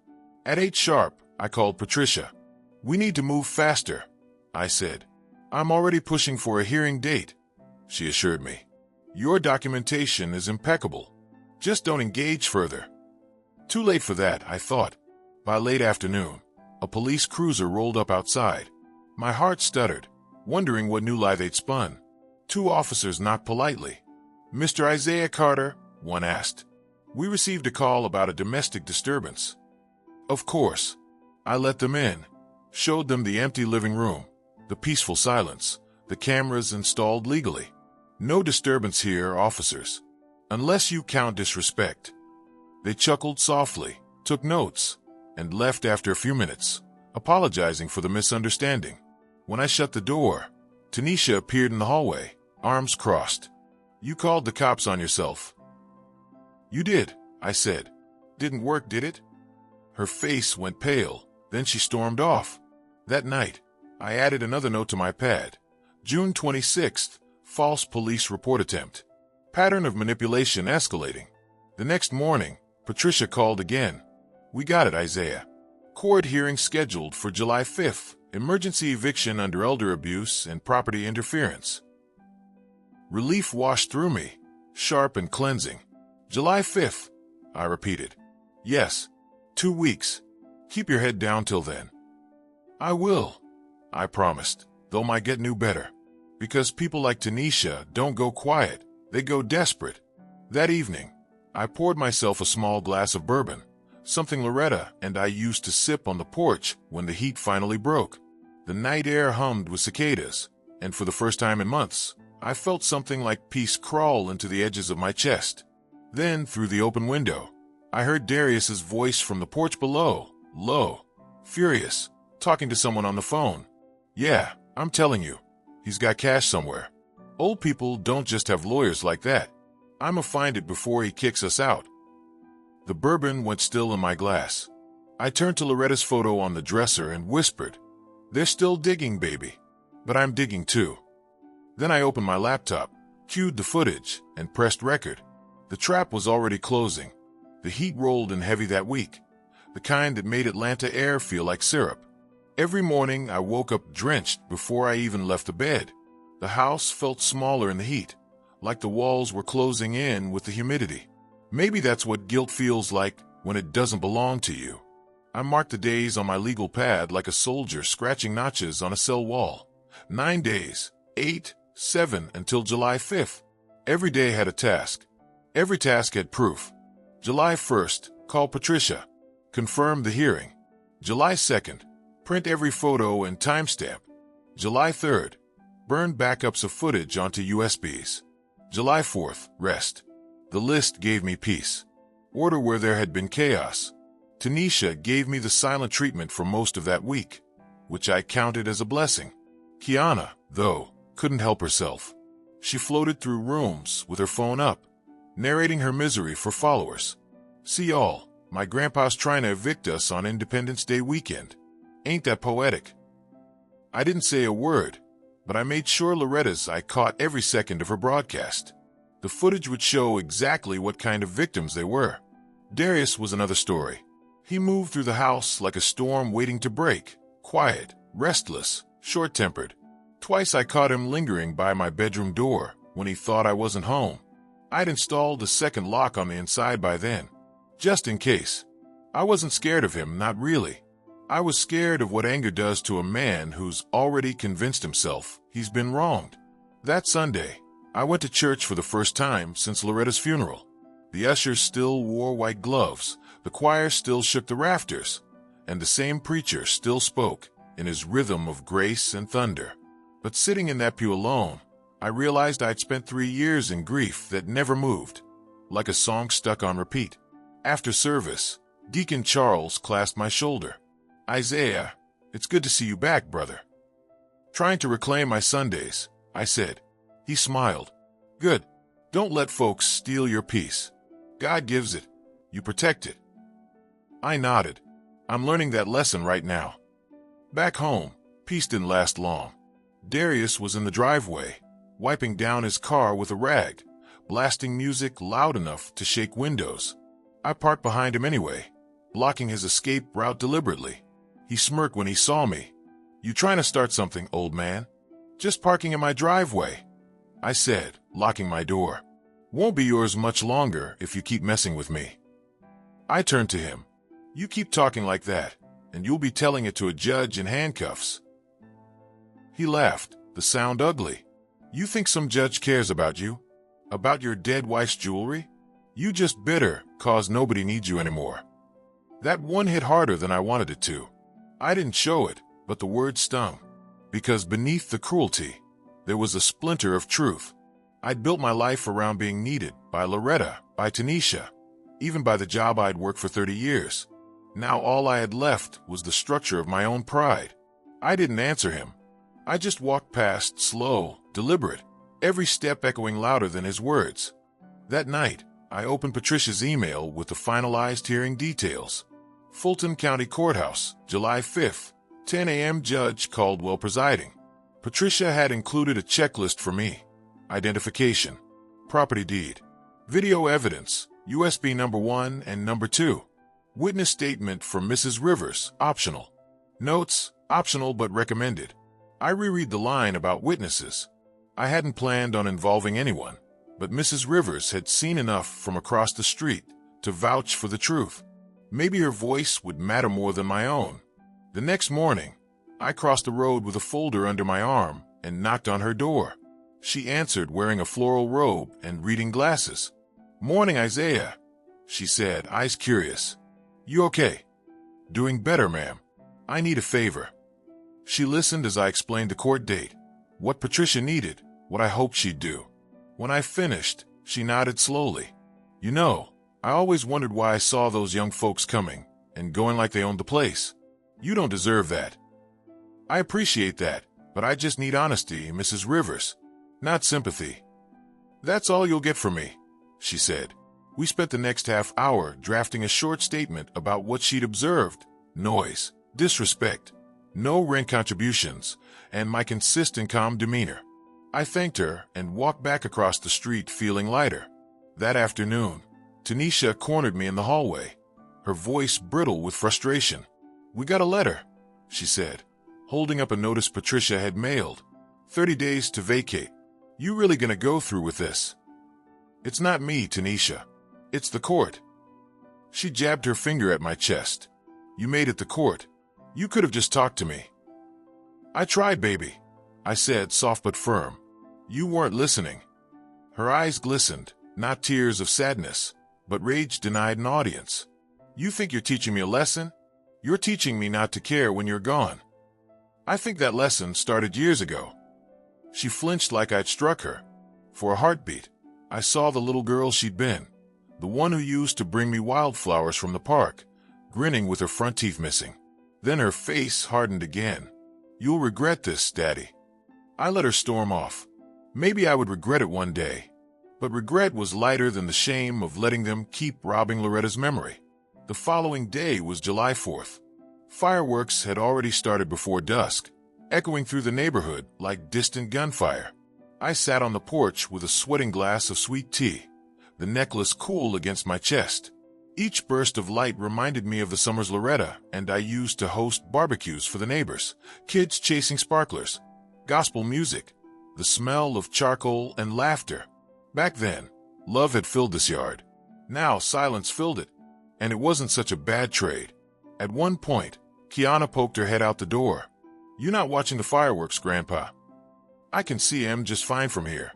At 8 sharp, I called Patricia. "We need to move faster," I said. "I'm already pushing for a hearing date," she assured me. "Your documentation is impeccable. Just don't engage further." Too late for that, I thought. By late afternoon, a police cruiser rolled up outside. My heart stuttered, wondering what new lie they'd spun. 2 officers knocked politely. "Mr. Isaiah Carter," one asked. We received a call about a domestic disturbance. Of course, I let them in, showed them the empty living room, the peaceful silence, the cameras installed legally. No disturbance here, officers. Unless you count disrespect. They chuckled softly, took notes, and left after a few minutes, apologizing for the misunderstanding. When I shut the door, Tanisha appeared in the hallway, arms crossed. You called the cops on yourself. You did, I said. Didn't work, did it? Her face went pale, then she stormed off. That night, I added another note to my pad. June 26th, false police report attempt. Pattern of manipulation escalating. The next morning, Patricia called again. We got it, Isaiah. Court hearing scheduled for July 5th. Emergency eviction under elder abuse and property interference. Relief washed through me, sharp and cleansing. July 5th, I repeated. Yes, 2 weeks. Keep your head down till then. I will, I promised, though my get knew better. Because people like Tanisha don't go quiet, they go desperate. That evening, I poured myself a small glass of bourbon, something Loretta and I used to sip on the porch when the heat finally broke. The night air hummed with cicadas, and for the first time in months, I felt something like peace crawl into the edges of my chest. Then, through the open window, I heard Darius's voice from the porch below, low, furious, talking to someone on the phone. Yeah, I'm telling you, he's got cash somewhere. Old people don't just have lawyers like that. I'ma find it before he kicks us out. The bourbon went still in my glass. I turned to Loretta's photo on the dresser and whispered, They're still digging, baby. But I'm digging too. Then I opened my laptop, cued the footage, and pressed record. The trap was already closing. The heat rolled in heavy that week, the kind that made Atlanta air feel like syrup. Every morning I woke up drenched before I even left the bed. The house felt smaller in the heat, like the walls were closing in with the humidity. Maybe that's what guilt feels like when it doesn't belong to you. I marked the days on my legal pad like a soldier scratching notches on a cell wall. 9 days, 8, 7 until July 5th. Every day had a task. Every task had proof. July 1st, call Patricia. Confirm the hearing. July 2nd, print every photo and timestamp. July 3rd, burn backups of footage onto USBs. July 4th, rest. The list gave me peace. Order where there had been chaos. Tanisha gave me the silent treatment for most of that week, which I counted as a blessing. Kiana, though, couldn't help herself. She floated through rooms with her phone up, narrating her misery for followers. See y'all, my grandpa's trying to evict us on Independence Day weekend. Ain't that poetic? I didn't say a word, but I made sure Loretta's I caught every second of her broadcast. The footage would show exactly what kind of victims they were. Darius was another story. He moved through the house like a storm waiting to break, quiet, restless, short-tempered. Twice I caught him lingering by my bedroom door when he thought I wasn't home. I'd installed a second lock on the inside by then, just in case. I wasn't scared of him, not really. I was scared of what anger does to a man who's already convinced himself he's been wronged. That Sunday, I went to church for the first time since Loretta's funeral. The ushers still wore white gloves, the choir still shook the rafters, and the same preacher still spoke in his rhythm of grace and thunder. But sitting in that pew alone, I realized I'd spent 3 years in grief that never moved, like a song stuck on repeat. After service, Deacon Charles clasped my shoulder. Isaiah, it's good to see you back, brother. Trying to reclaim my Sundays, I said. He smiled. Good. Don't let folks steal your peace. God gives it. You protect it. I nodded. I'm learning that lesson right now. Back home, peace didn't last long. Darius was in the driveway, wiping down his car with a rag, blasting music loud enough to shake windows. I parked behind him anyway, blocking his escape route deliberately. He smirked when he saw me. You trying to start something, old man? Just parking in my driveway, I said, locking my door. Won't be yours much longer if you keep messing with me. I turned to him. You keep talking like that, and you'll be telling it to a judge in handcuffs. He laughed, the sound ugly. You think some judge cares about you? About your dead wife's jewelry? You just bitter, 'cause nobody needs you anymore. That one hit harder than I wanted it to. I didn't show it, but the words stung. Because beneath the cruelty, there was a splinter of truth. I'd built my life around being needed by Loretta, by Tanisha, even by the job I'd worked for 30 years. Now all I had left was the structure of my own pride. I didn't answer him. I just walked past, slow, deliberate, every step echoing louder than his words. That night, I opened Patricia's email with the finalized hearing details. Fulton County Courthouse, July 5th, 10 a.m. Judge Caldwell presiding. Patricia had included a checklist for me. Identification, property deed, video evidence, USB number 1 and number 2. Witness statement from Mrs. Rivers, optional. Notes, optional but recommended. I reread the line about witnesses. I hadn't planned on involving anyone, but Mrs. Rivers had seen enough from across the street to vouch for the truth. Maybe her voice would matter more than my own. The next morning, I crossed the road with a folder under my arm and knocked on her door. She answered wearing a floral robe and reading glasses. "Morning, Isaiah," she said, eyes curious. "You okay?" "Doing better, ma'am. I need a favor." She listened as I explained the court date, what Patricia needed, what I hoped she'd do. When I finished, she nodded slowly. "You know, I always wondered why I saw those young folks coming and going like they owned the place. You don't deserve that." "I appreciate that, but I just need honesty, Mrs. Rivers, not sympathy." "That's all you'll get from me," she said. We spent the next half hour drafting a short statement about what she'd observed: noise, disrespect, no rent contributions, and my consistent calm demeanor. I thanked her and walked back across the street feeling lighter. That afternoon, Tanisha cornered me in the hallway, her voice brittle with frustration. "We got a letter," she said, holding up a notice Patricia had mailed. 30 days to vacate. You really gonna go through with this?" "It's not me, Tanisha. It's the court." She jabbed her finger at my chest. "You made it to court. You could have just talked to me." "I tried, baby," I said, soft but firm. "You weren't listening." Her eyes glistened, not tears of sadness, but rage denied an audience. "You think you're teaching me a lesson? You're teaching me not to care when you're gone." "I think that lesson started years ago." She flinched like I'd struck her. For a heartbeat, I saw the little girl she'd been, the one who used to bring me wildflowers from the park, grinning with her front teeth missing. Then her face hardened again. "You'll regret this, Daddy." I let her storm off. Maybe I would regret it one day. But regret was lighter than the shame of letting them keep robbing Loretta's memory. The following day was July 4th. Fireworks had already started before dusk, echoing through the neighborhood like distant gunfire. I sat on the porch with a sweating glass of sweet tea, the necklace cool against my chest. Each burst of light reminded me of the summers Loretta and I used to host barbecues for the neighbors, kids chasing sparklers, gospel music, the smell of charcoal and laughter. Back then, love had filled this yard. Now silence filled it, and it wasn't such a bad trade. At one point, Kiana poked her head out the door. "You not watching the fireworks, Grandpa?" "I can see 'em just fine from here."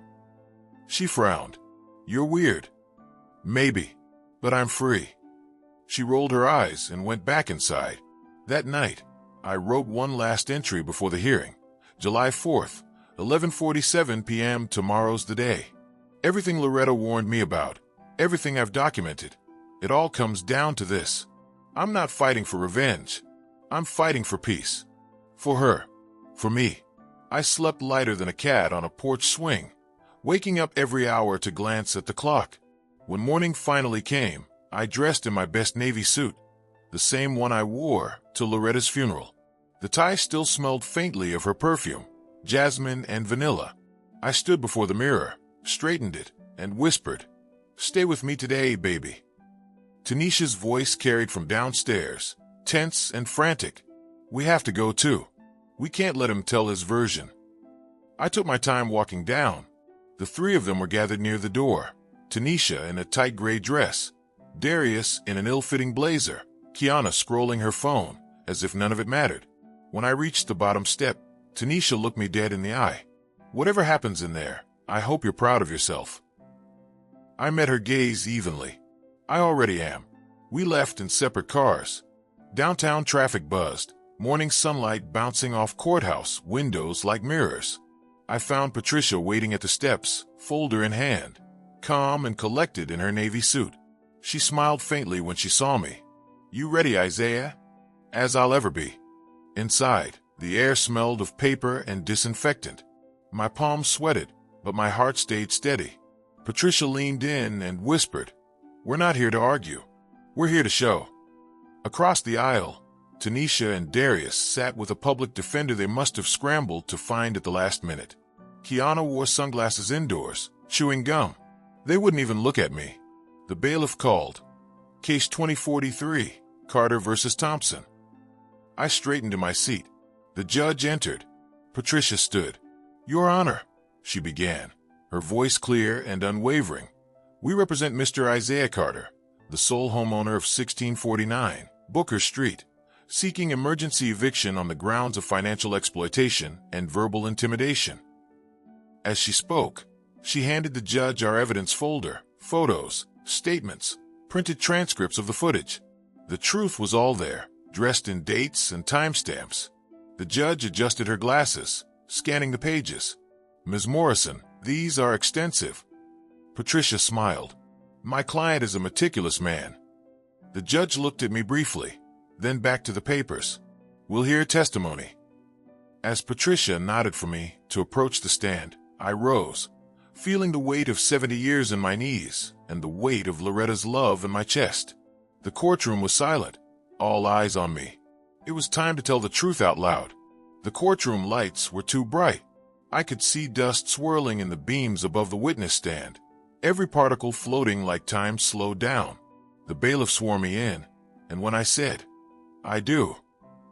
She frowned. "You're weird." "Maybe, but I'm free." She rolled her eyes and went back inside. That night, I wrote one last entry before the hearing. July 4th, 11:47 p.m. Tomorrow's the day. Everything Loretta warned me about, everything I've documented, it all comes down to this. I'm not fighting for revenge. I'm fighting for peace. For her. For me. I slept lighter than a cat on a porch swing, waking up every hour to glance at the clock. When morning finally came, I dressed in my best navy suit, the same one I wore to Loretta's funeral. The tie still smelled faintly of her perfume, jasmine and vanilla. I stood before the mirror, straightened it, and whispered, "Stay with me today, baby." Tanisha's voice carried from downstairs, tense and frantic. "We have to go too. We can't let him tell his version." I took my time walking down. The three of them were gathered near the door. Tanisha in a tight gray dress, Darius in an ill-fitting blazer, Kiana scrolling her phone, as if none of it mattered. When I reached the bottom step, Tanisha looked me dead in the eye. "Whatever happens in there, I hope you're proud of yourself." I met her gaze evenly. I already am. We left in separate cars. Downtown traffic buzzed, morning sunlight bouncing off courthouse windows like mirrors. I found Patricia waiting at the steps, folder in hand, calm and collected in her navy suit. She smiled faintly when she saw me. "You ready, Isaiah?" "As I'll ever be." Inside, the air smelled of paper and disinfectant. My palms sweated, but my heart stayed steady. Patricia leaned in and whispered, "We're not here to argue. We're here to show." Across the aisle, Tanisha and Darius sat with a public defender they must have scrambled to find at the last minute. Kiana wore sunglasses indoors, chewing gum. They wouldn't even look at me. The bailiff called. Case 2043, Carter versus Thompson. I straightened in my seat. The judge entered. Patricia stood. "Your Honor," she began, her voice clear and unwavering. "We represent Mr. Isaiah Carter, the sole homeowner of 1649 Booker Street, seeking emergency eviction on the grounds of financial exploitation and verbal intimidation." As she spoke, she handed the judge our evidence folder, photos, statements, printed transcripts of the footage. The truth was all there, dressed in dates and timestamps. The judge adjusted her glasses, scanning the pages. "Ms. Morrison, these are extensive." Patricia smiled. "My client is a meticulous man." The judge looked at me briefly, then back to the papers. "We'll hear testimony." As Patricia nodded for me to approach the stand, I rose, feeling the weight of 70 years in my knees and the weight of Loretta's love in my chest. The courtroom was silent, all eyes on me. It was time to tell the truth out loud. The courtroom lights were too bright. I could see dust swirling in the beams above the witness stand, every particle floating like time slowed down. The bailiff swore me in, and when I said, "I do,"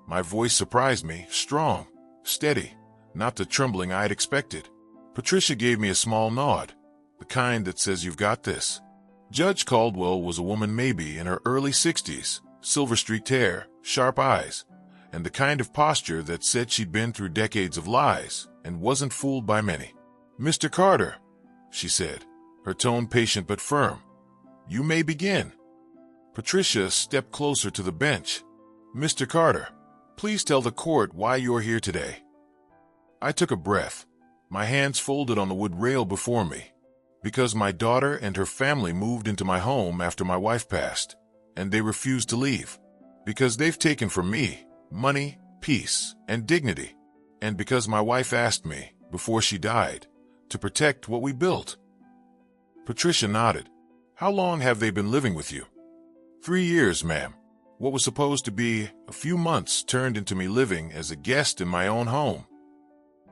my voice surprised me, strong, steady, not the trembling I had expected. Patricia gave me a small nod, the kind that says you've got this. Judge Caldwell was a woman maybe in her early 60s, silver-streaked hair, sharp eyes, and the kind of posture that said she'd been through decades of lies and wasn't fooled by many. "Mr. Carter," she said, her tone patient but firm, "you may begin." Patricia stepped closer to the bench. "Mr. Carter, please tell the court why you're here today." I took a breath, my hands folded on the wood rail before me. "Because my daughter and her family moved into my home after my wife passed, and they refused to leave. Because they've taken from me money, peace, and dignity. And because my wife asked me, before she died, to protect what we built." Patricia nodded. "How long have they been living with you?" 3 years, ma'am. What was supposed to be a few months turned into me living as a guest in my own home."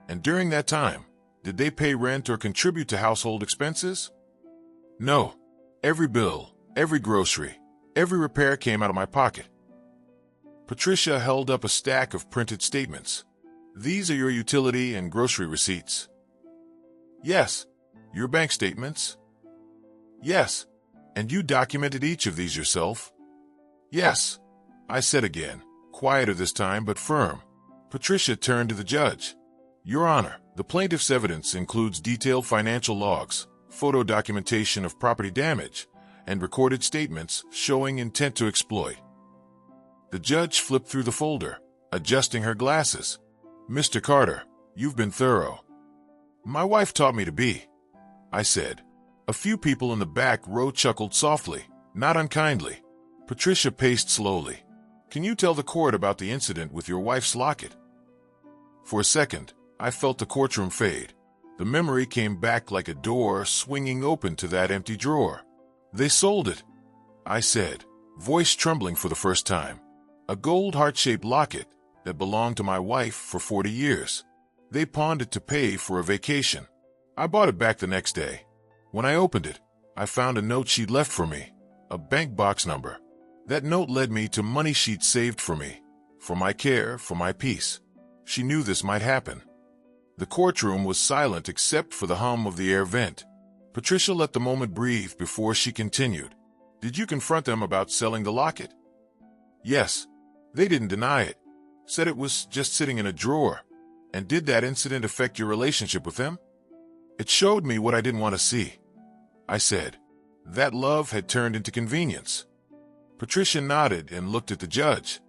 "And during that time, did they pay rent or contribute to household expenses?" "No. Every bill, every grocery, every repair came out of my pocket." Patricia held up a stack of printed statements. "These are your utility and grocery receipts." "Yes." "Your bank statements?" "Yes." "And you documented each of these yourself?" "Yes," I said again, quieter this time but firm. Patricia turned to the judge. "Your Honor, the plaintiff's evidence includes detailed financial logs, photo documentation of property damage, and recorded statements showing intent to exploit." The judge flipped through the folder, adjusting her glasses. "Mr. Carter, you've been thorough." "My wife taught me to be," I said. A few people in the back row chuckled softly, not unkindly. Patricia paced slowly. "Can you tell the court about the incident with your wife's locket?" For a second, I felt the courtroom fade. The memory came back like a door swinging open to that empty drawer. "They sold it," I said, voice trembling for the first time. "A gold heart-shaped locket that belonged to my wife for 40 years. They pawned it to pay for a vacation. I bought it back the next day. When I opened it, I found a note she'd left for me, a bank box number. That note led me to money she'd saved for me, for my care, for my peace. She knew this might happen." The courtroom was silent except for the hum of the air vent. Patricia let the moment breathe before she continued. "Did you confront them about selling the locket?" "Yes. They didn't deny it. Said it was just sitting in a drawer." "And did that incident affect your relationship with them?" "It showed me what I didn't want to see," I said. that love had turned into convenience. Patricia nodded and looked at the judge.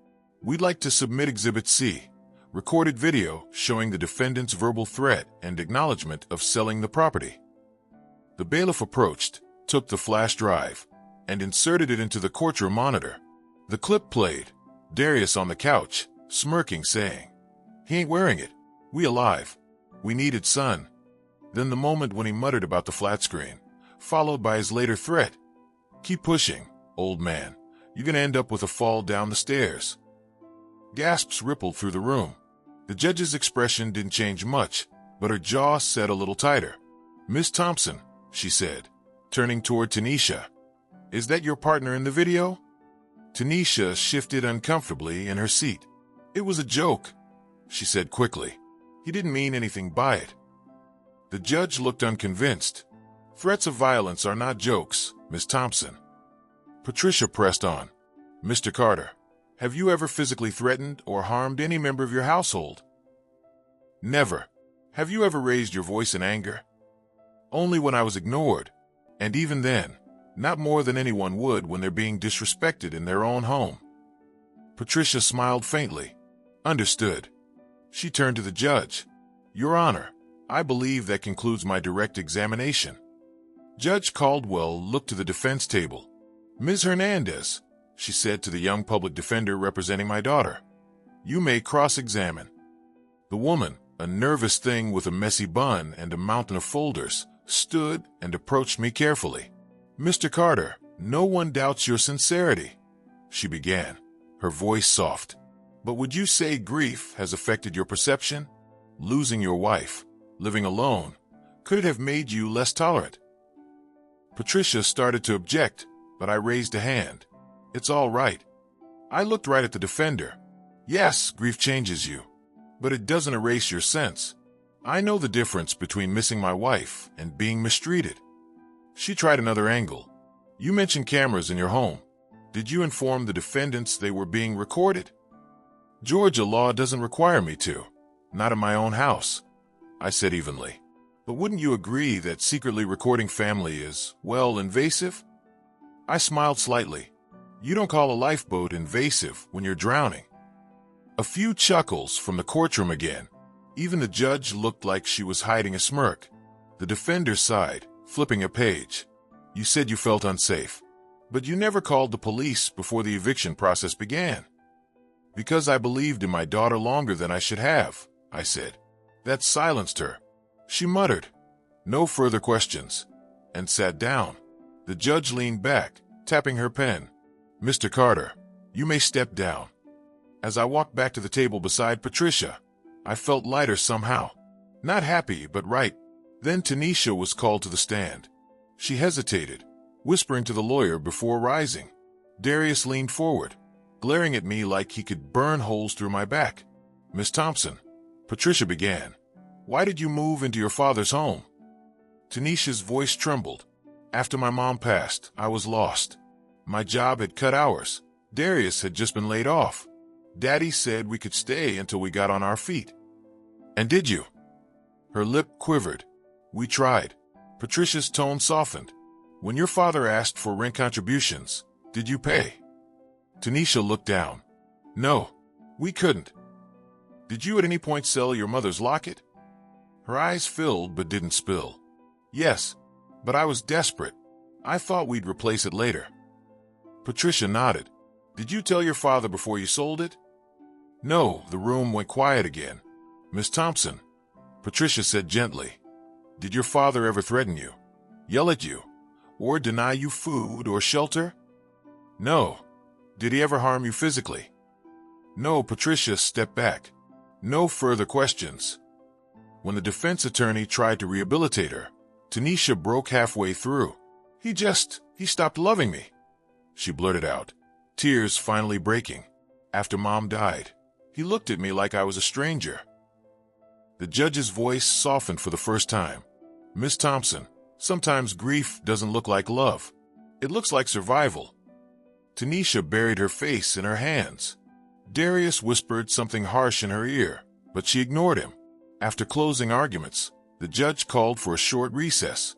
We'd like to submit Exhibit C, recorded video showing the defendant's verbal threat and acknowledgement of selling the property. The bailiff approached, took the flash drive, and inserted it into the courtroom monitor. The clip played, Darius on the couch, smirking, saying, "He ain't wearing it. We alive. We needed son." Then the moment when he muttered about the flat screen, followed by his later threat, "Keep pushing, old man. You're gonna end up with a fall down the stairs." Gasps rippled through the room. The judge's expression didn't change much, but her jaw set a little tighter. "Miss Thompson," she said, turning toward Tanisha, "is that your partner in the video?" Tanisha shifted uncomfortably in her seat. "It was a joke," she said quickly. "He didn't mean anything by it." The judge looked unconvinced. "Threats of violence are not jokes, Miss Thompson." Patricia pressed on. "Mr. Carter, have you ever physically threatened or harmed any member of your household?" "Never." "Have you ever raised your voice in anger?" "Only when I was ignored, and even then, not more than anyone would when they're being disrespected in their own home." Patricia smiled faintly. "Understood." She turned to the judge. "Your Honor, I believe that concludes my direct examination." Judge Caldwell looked to the defense table. "Ms. Hernandez," she said to the young public defender representing my daughter, "you may cross-examine." The woman, a nervous thing with a messy bun and a mountain of folders, stood and approached me carefully. "Mr. Carter, no one doubts your sincerity," she began, her voice soft. "But would you say grief has affected your perception? Losing your wife, living alone, could it have made you less tolerant?" Patricia started to object, but I raised a hand. "It's all right." I looked right at the defender. "Yes, grief changes you, but it doesn't erase your sense. I know the difference between missing my wife and being mistreated." She tried another angle. "You mentioned cameras in your home. Did you inform the defendants they were being recorded?" "Georgia law doesn't require me to. Not in my own house," I said evenly. "But wouldn't you agree that secretly recording family is, well, invasive?" I smiled slightly. "You don't call a lifeboat invasive when you're drowning." A few chuckles from the courtroom again. Even the judge looked like she was hiding a smirk. The defender sighed, flipping a page. "You said you felt unsafe, but you never called the police before the eviction process began." "Because I believed in my daughter longer than I should have," I said. That silenced her. She muttered, "No further questions," and sat down. The judge leaned back, tapping her pen. "Mr. Carter, you may step down." As I walked back to the table beside Patricia, I felt lighter somehow. Not happy, but right. Then Tanisha was called to the stand. She hesitated, whispering to the lawyer before rising. Darius leaned forward, glaring at me like he could burn holes through my back. "Miss Thompson," Patricia began, "why did you move into your father's home?" Tanisha's voice trembled. "After my mom passed, I was lost. My job had cut hours. Darius had just been laid off. Daddy said we could stay until we got on our feet." "And did you?" Her lip quivered. "We tried." Patricia's tone softened. "When your father asked for rent contributions, did you pay?" Tanisha looked down. "No, we couldn't." "Did you at any point sell your mother's locket?" Her eyes filled but didn't spill. "Yes, but I was desperate. I thought we'd replace it later." Patricia nodded. "Did you tell your father before you sold it?" "No." The room went quiet again. "Miss Thompson," Patricia said gently, "did your father ever threaten you, yell at you, or deny you food or shelter?" "No." "Did he ever harm you physically?" "No." Patricia stepped back. No further questions. When the defense attorney tried to rehabilitate her, Tanisha broke halfway through. He stopped loving me," she blurted out, tears finally breaking. "After Mom died, he looked at me like I was a stranger." The judge's voice softened for the first time. "Miss Thompson, sometimes grief doesn't look like love. It looks like survival." Tanisha buried her face in her hands. Darius whispered something harsh in her ear, but she ignored him. After closing arguments, the judge called for a short recess.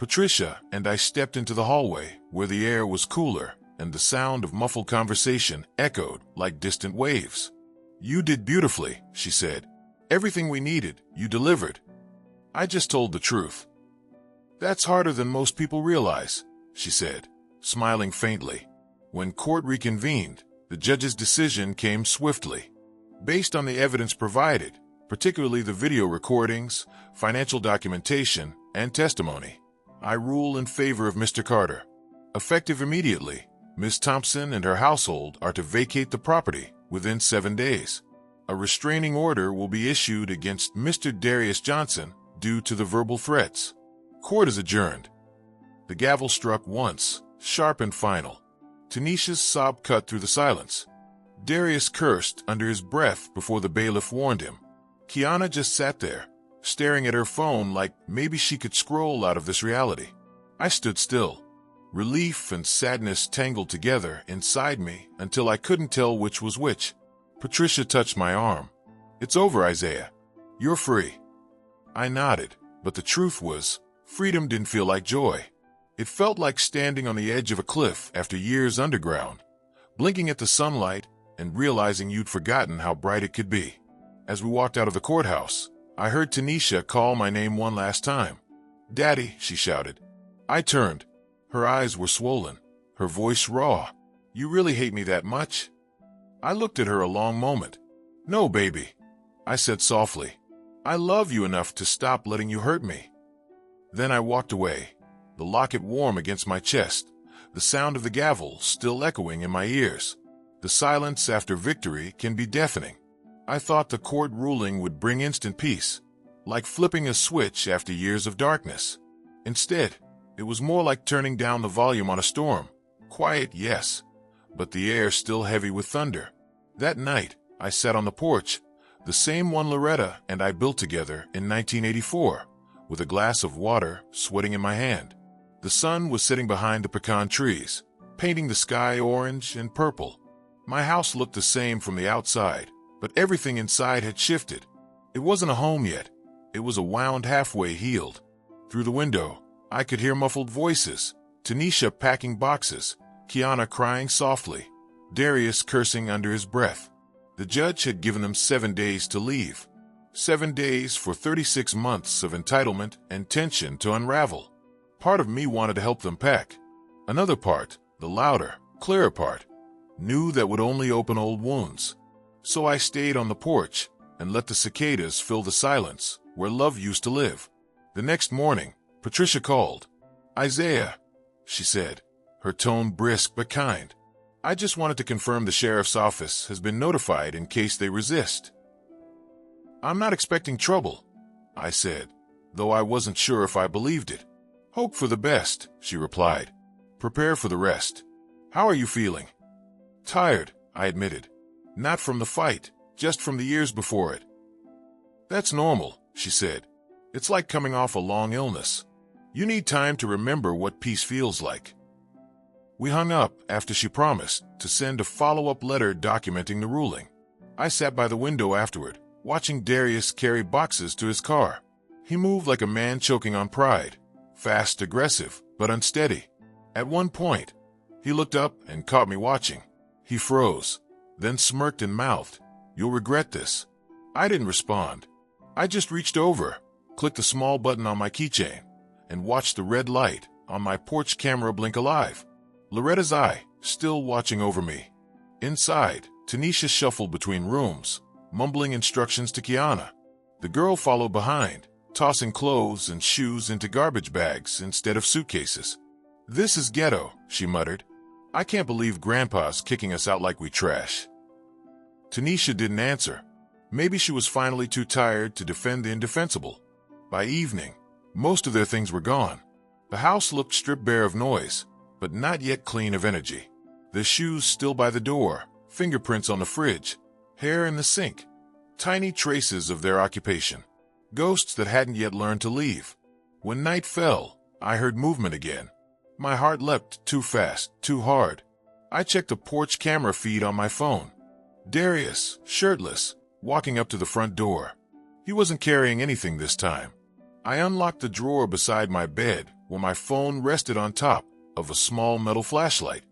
Patricia and I stepped into the hallway where the air was cooler and the sound of muffled conversation echoed like distant waves. "You did beautifully," she said. "Everything we needed, you delivered." I just told the truth. "That's harder than most people realize," she said, smiling faintly. When court reconvened, the judge's decision came swiftly. Based on the evidence provided, particularly the video recordings, financial documentation, and testimony, I rule in favor of Mr. Carter. Effective immediately, Ms. Thompson and her household are to vacate the property within 7 days. A restraining order will be issued against Mr. Darius Johnson due to the verbal threats. Court is adjourned. The gavel struck once, sharp and final. Tanisha's sob cut through the silence. Darius cursed under his breath before the bailiff warned him. Kiana just sat there, staring at her phone like maybe she could scroll out of this reality. I stood still. Relief and sadness tangled together inside me until I couldn't tell which was which. Patricia touched my arm. "It's over, Isaiah. You're free." I nodded, but the truth was, freedom didn't feel like joy. It felt like standing on the edge of a cliff after years underground, blinking at the sunlight and realizing you'd forgotten how bright it could be. As we walked out of the courthouse, I heard Tanisha call my name one last time. "Daddy," she shouted. I turned. Her eyes were swollen, her voice raw. "You really hate me that much?" I looked at her a long moment. "No, baby," I said softly. "I love you enough to stop letting you hurt me." Then I walked away, the locket warm against my chest, the sound of the gavel still echoing in my ears. The silence after victory can be deafening. I thought the court ruling would bring instant peace, like flipping a switch after years of darkness. Instead, it was more like turning down the volume on a storm. Quiet, yes, but the air still heavy with thunder. That night, I sat on the porch, the same one Loretta and I built together in 1984, with a glass of water sweating in my hand. The sun was sitting behind the pecan trees, painting the sky orange and purple. My house looked the same from the outside, but everything inside had shifted. It wasn't a home yet. It was a wound halfway healed. Through the window, I could hear muffled voices, Tanisha packing boxes, Kiana crying softly, Darius cursing under his breath. The judge had given them 7 days to leave. 7 days for 36 months of entitlement and tension to unravel. Part of me wanted to help them pack. Another part, the louder, clearer part, knew that would only open old wounds. So I stayed on the porch and let the cicadas fill the silence where love used to live. The next morning, Patricia called. "Isaiah," she said, her tone brisk but kind. "I just wanted to confirm the sheriff's office has been notified in case they resist." "I'm not expecting trouble," I said, though I wasn't sure if I believed it. "Hope for the best," she replied. "Prepare for the rest. How are you feeling?" "Tired," I admitted. "Not from the fight, just from the years before it." "That's normal," she said. "It's like coming off a long illness. You need time to remember what peace feels like." We hung up after she promised to send a follow-up letter documenting the ruling. I sat by the window afterward, watching Darius carry boxes to his car. He moved like a man choking on pride, fast, aggressive, but unsteady. At one point, he looked up and caught me watching. He froze, then smirked and mouthed, "You'll regret this." I didn't respond. I just reached over, clicked the small button on my keychain, and watched the red light on my porch camera blink alive. Loretta's eye, still watching over me. Inside, Tanisha shuffled between rooms, mumbling instructions to Kiana. The girl followed behind, tossing clothes and shoes into garbage bags instead of suitcases. "This is ghetto," she muttered. "I can't believe Grandpa's kicking us out like we trash." Tanisha didn't answer. Maybe she was finally too tired to defend the indefensible. By evening, most of their things were gone. The house looked stripped bare of noise, but not yet clean of energy. Their shoes still by the door, fingerprints on the fridge, hair in the sink, tiny traces of their occupation, ghosts that hadn't yet learned to leave. When night fell, I heard movement again. My heart leapt too fast, too hard. I checked the porch camera feed on my phone. Darius, shirtless, walking up to the front door. He wasn't carrying anything this time. I unlocked the drawer beside my bed where my phone rested on top of a small metal flashlight.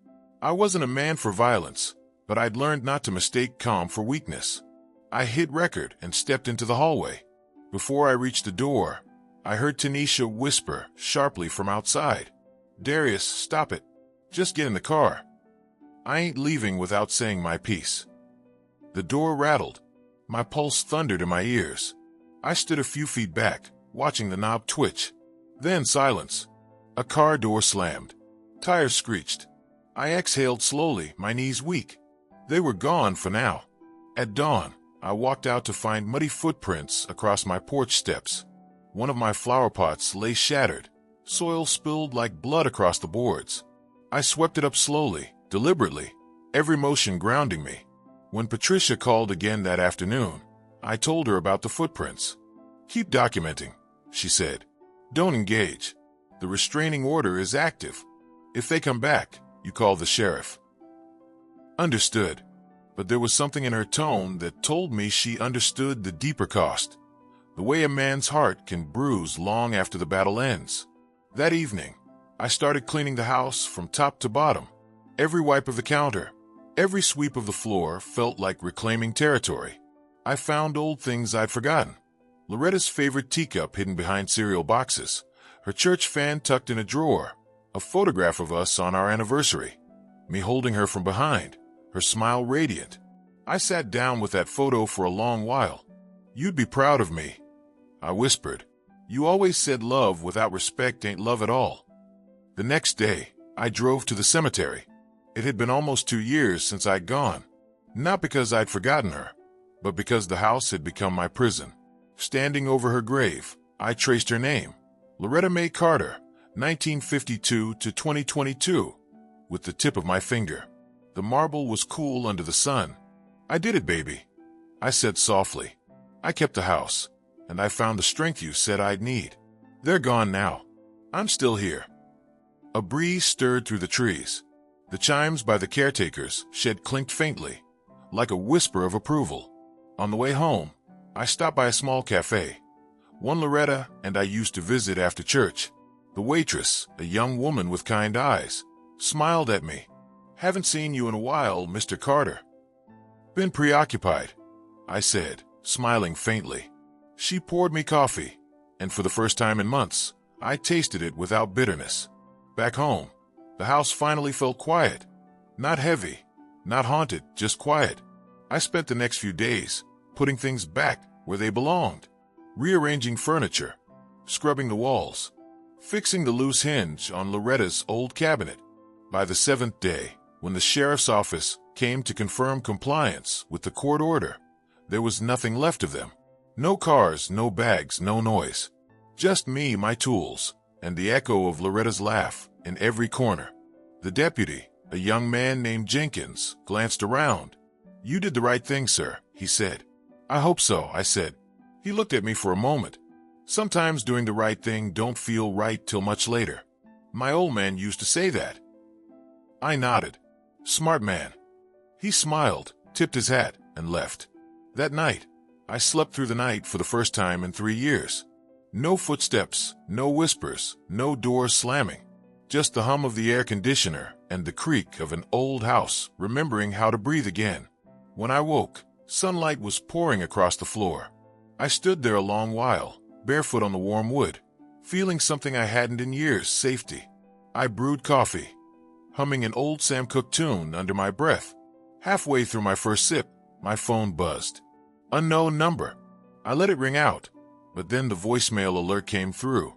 I wasn't a man for violence, but I'd learned not to mistake calm for weakness. I hit record and stepped into the hallway. Before I reached the door, I heard Tanisha whisper sharply from outside, "Darius, stop it. Just get in the car. I ain't leaving without saying my piece." The door rattled. My pulse thundered in my ears. I stood a few feet back, watching the knob twitch. Then silence. A car door slammed. Tires screeched. I exhaled slowly, my knees weak. They were gone for now. At dawn, I walked out to find muddy footprints across my porch steps. One of my flower pots lay shattered. Soil spilled like blood across the boards. I swept it up slowly, deliberately, every motion grounding me. When Patricia called again that afternoon, I told her about the footprints. "Keep documenting," she said. "Don't engage. The restraining order is active. If they come back, you call the sheriff." Understood. But there was something in her tone that told me she understood the deeper cost. The way a man's heart can bruise long after the battle ends. That evening, I started cleaning the house from top to bottom. Every wipe of the counter, every sweep of the floor felt like reclaiming territory. I found old things I'd forgotten. Loretta's favorite teacup hidden behind cereal boxes, her church fan tucked in a drawer, a photograph of us on our anniversary, me holding her from behind, her smile radiant. I sat down with that photo for a long while. "You'd be proud of me," I whispered. "You always said love without respect ain't love at all." The next day, I drove to the cemetery. It had been almost 2 years since I'd gone. Not because I'd forgotten her, but because the house had become my prison. Standing over her grave, I traced her name, Loretta Mae Carter, 1952 to 2022, with the tip of my finger. The marble was cool under the sun. "I did it, baby," I said softly. "I kept the house, and I found the strength you said I'd need. They're gone now. I'm still here." A breeze stirred through the trees. The chimes by the caretakers shed clinked faintly, like a whisper of approval. On the way home, I stopped by a small cafe. One Loretta and I used to visit after church. The waitress, a young woman with kind eyes, smiled at me. "Haven't seen you in a while, Mr. Carter." "Been preoccupied," I said, smiling faintly. She poured me coffee, and for the first time in months, I tasted it without bitterness. Back home, the house finally felt quiet. Not heavy, not haunted, just quiet. I spent the next few days putting things back where they belonged, rearranging furniture, scrubbing the walls, fixing the loose hinge on Loretta's old cabinet. By the 7th day, when the sheriff's office came to confirm compliance with the court order, there was nothing left of them. No cars, no bags, no noise. Just me, my tools, and the echo of Loretta's laugh in every corner. The deputy, a young man named Jenkins, glanced around. "You did the right thing, sir," he said. "I hope so," I said. He looked at me for a moment. Sometimes doing the right thing don't feel right till much later. My old man used to say that. I nodded. "Smart man." He smiled, tipped his hat, and left. That night, I slept through the night for the first time in 3 years. No footsteps, no whispers, no doors slamming. Just the hum of the air conditioner and the creak of an old house remembering how to breathe again. When I woke, sunlight was pouring across the floor. I stood there a long while, barefoot on the warm wood, feeling something I hadn't in years, safety. I brewed coffee, humming an old Sam Cooke tune under my breath. Halfway through my first sip, my phone buzzed. Unknown number. I let it ring out, but then the voicemail alert came through.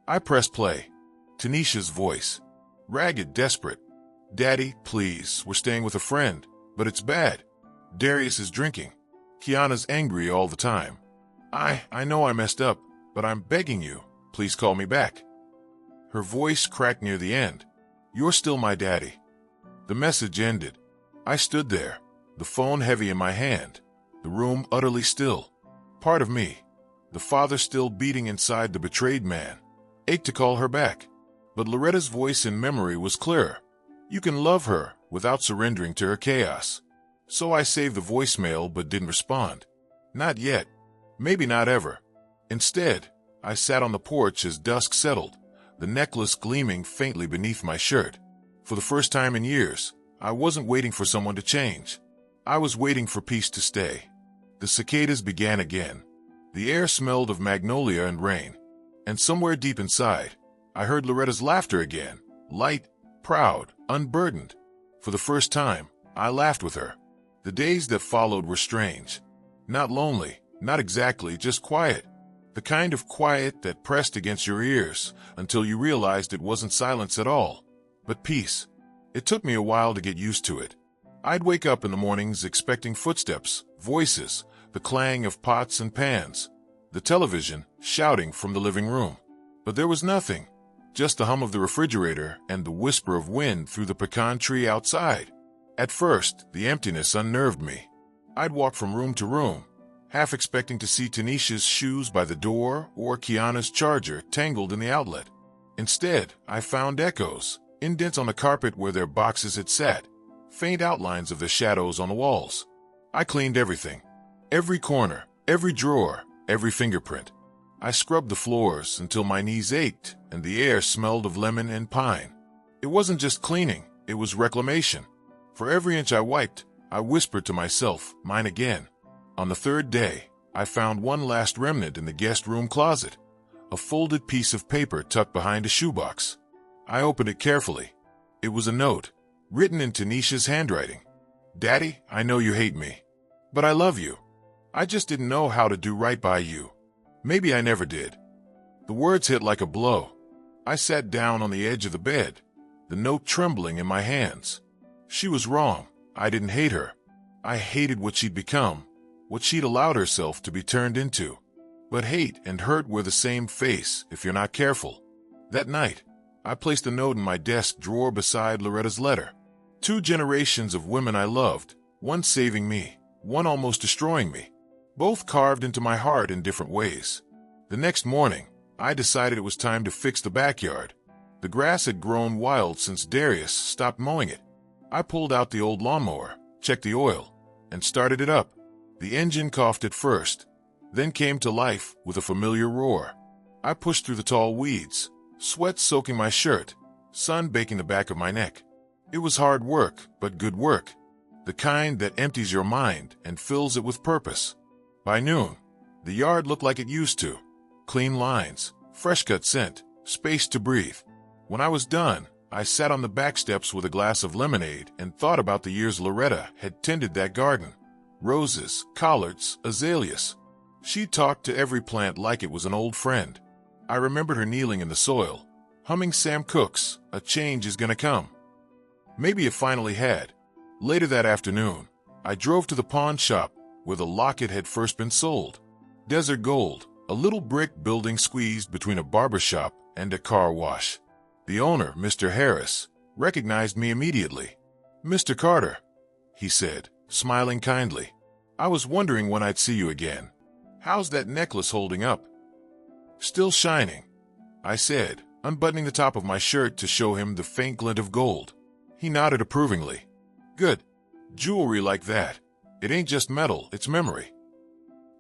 I pressed play. Tanisha's voice. Ragged, desperate. "Daddy, please, we're staying with a friend, but it's bad. Darius is drinking. Kiana's angry all the time. I know I messed up, but I'm begging you, please call me back." Her voice cracked near the end. "You're still my daddy." The message ended. I stood there, the phone heavy in my hand, the room utterly still. Part of me, the father still beating inside the betrayed man, ached to call her back. But Loretta's voice in memory was clearer. You can love her without surrendering to her chaos. So I saved the voicemail but didn't respond. Not yet. Maybe not ever. Instead, I sat on the porch as dusk settled, the necklace gleaming faintly beneath my shirt. For the first time in years, I wasn't waiting for someone to change. I was waiting for peace to stay. The cicadas began again. The air smelled of magnolia and rain. And somewhere deep inside, I heard Loretta's laughter again, light, proud, unburdened. For the first time, I laughed with her. The days that followed were strange. Not lonely, not exactly, just quiet. The kind of quiet that pressed against your ears until you realized it wasn't silence at all, but peace. It took me a while to get used to it. I'd wake up in the mornings expecting footsteps, voices, the clang of pots and pans, the television shouting from the living room. But there was nothing, just the hum of the refrigerator and the whisper of wind through the pecan tree outside. At first, the emptiness unnerved me. I'd walk from room to room, half expecting to see Tanisha's shoes by the door or Kiana's charger tangled in the outlet. Instead, I found echoes, indents on the carpet where their boxes had sat, faint outlines of the shadows on the walls. I cleaned everything. Every corner, every drawer, every fingerprint. I scrubbed the floors until my knees ached and the air smelled of lemon and pine. It wasn't just cleaning, it was reclamation. For every inch I wiped, I whispered to myself, mine again. On the third day, I found one last remnant in the guest room closet, a folded piece of paper tucked behind a shoebox. I opened it carefully. It was a note, written in Tanisha's handwriting. Daddy, I know you hate me, but I love you. I just didn't know how to do right by you. Maybe I never did. The words hit like a blow. I sat down on the edge of the bed, the note trembling in my hands. She was wrong. I didn't hate her. I hated what she'd become, what she'd allowed herself to be turned into. But hate and hurt were the same face if you're not careful. That night, I placed a note in my desk drawer beside Loretta's letter. 2 generations of women I loved, one saving me, one almost destroying me, both carved into my heart in different ways. The next morning, I decided it was time to fix the backyard. The grass had grown wild since Darius stopped mowing it. I pulled out the old lawnmower, checked the oil, and started it up. The engine coughed at first, then came to life with a familiar roar. I pushed through the tall weeds, sweat soaking my shirt, sun baking the back of my neck. It was hard work, but good work. The kind that empties your mind and fills it with purpose. By noon, the yard looked like it used to. Clean lines, fresh-cut scent, space to breathe. When I was done, I sat on the back steps with a glass of lemonade and thought about the years Loretta had tended that garden. Roses, collards, azaleas. She talked to every plant like it was an old friend. I remembered her kneeling in the soil, humming Sam Cooke's "A Change Is Gonna Come." Maybe it finally had. Later that afternoon, I drove to the pawn shop where the Locket had first been sold. Desert Gold, a little brick building squeezed between a barber shop and a car wash. The owner, Mr. Harris, recognized me immediately. "Mr. Carter," he said, smiling kindly. "I was wondering when I'd see you again. How's that necklace holding up?" "Still shining," I said, unbuttoning the top of my shirt to show him the faint glint of gold. He nodded approvingly. "Good. Jewelry like that. It ain't just metal, it's memory."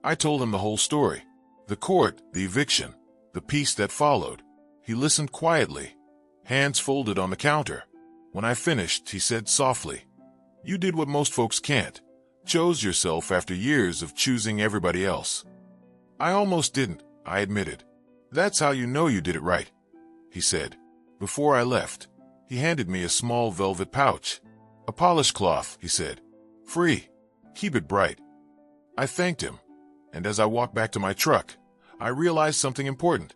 I told him the whole story. The court, the eviction, the peace that followed. He listened quietly, hands folded on the counter. When I finished, he said softly, "You did what most folks can't. Chose yourself after years of choosing everybody else." "I almost didn't," I admitted. "That's how you know you did it right," he said. Before I left, he handed me a small velvet pouch. "A polished cloth," he said. "Free. Keep it bright." I thanked him, and as I walked back to my truck, I realized something important.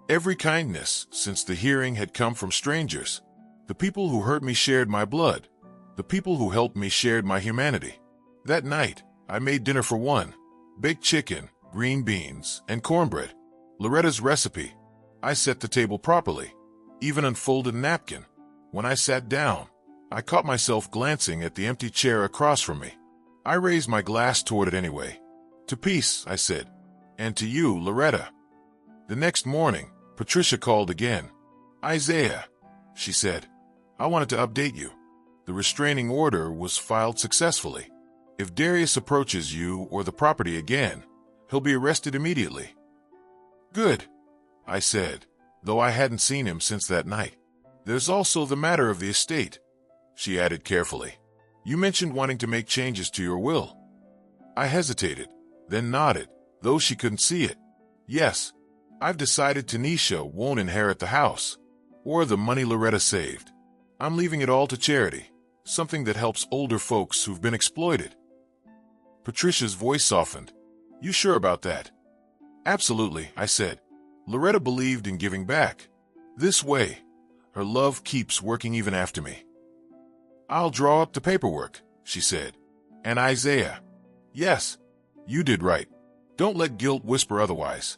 Every kindness since the hearing had come from strangers. The people who hurt me shared my blood. The people who helped me shared my humanity. That night, I made dinner for one. Baked chicken, green beans, and cornbread. Loretta's recipe. I set the table properly, even unfolded a napkin. When I sat down, I caught myself glancing at the empty chair across from me. I raised my glass toward it anyway. "To peace," I said. "And to you, Loretta." The next morning, Patricia called again. "Isaiah," she said, "I wanted to update you. The restraining order was filed successfully. If Darius approaches you or the property again, he'll be arrested immediately." "Good," I said, though I hadn't seen him since that night. There's also the matter of the estate, she added carefully. You mentioned wanting to make changes to your will. I hesitated, then nodded, though she couldn't see it. Yes, I've decided Tanisha won't inherit the house, or the money Loretta saved. I'm leaving it all to charity, something that helps older folks who've been exploited. Patricia's voice softened. You sure about that? Absolutely, I said. Loretta believed in giving back. This way, her love keeps working even after me. I'll draw up the paperwork, she said. And Isaiah. Yes, you did right. Don't let guilt whisper otherwise.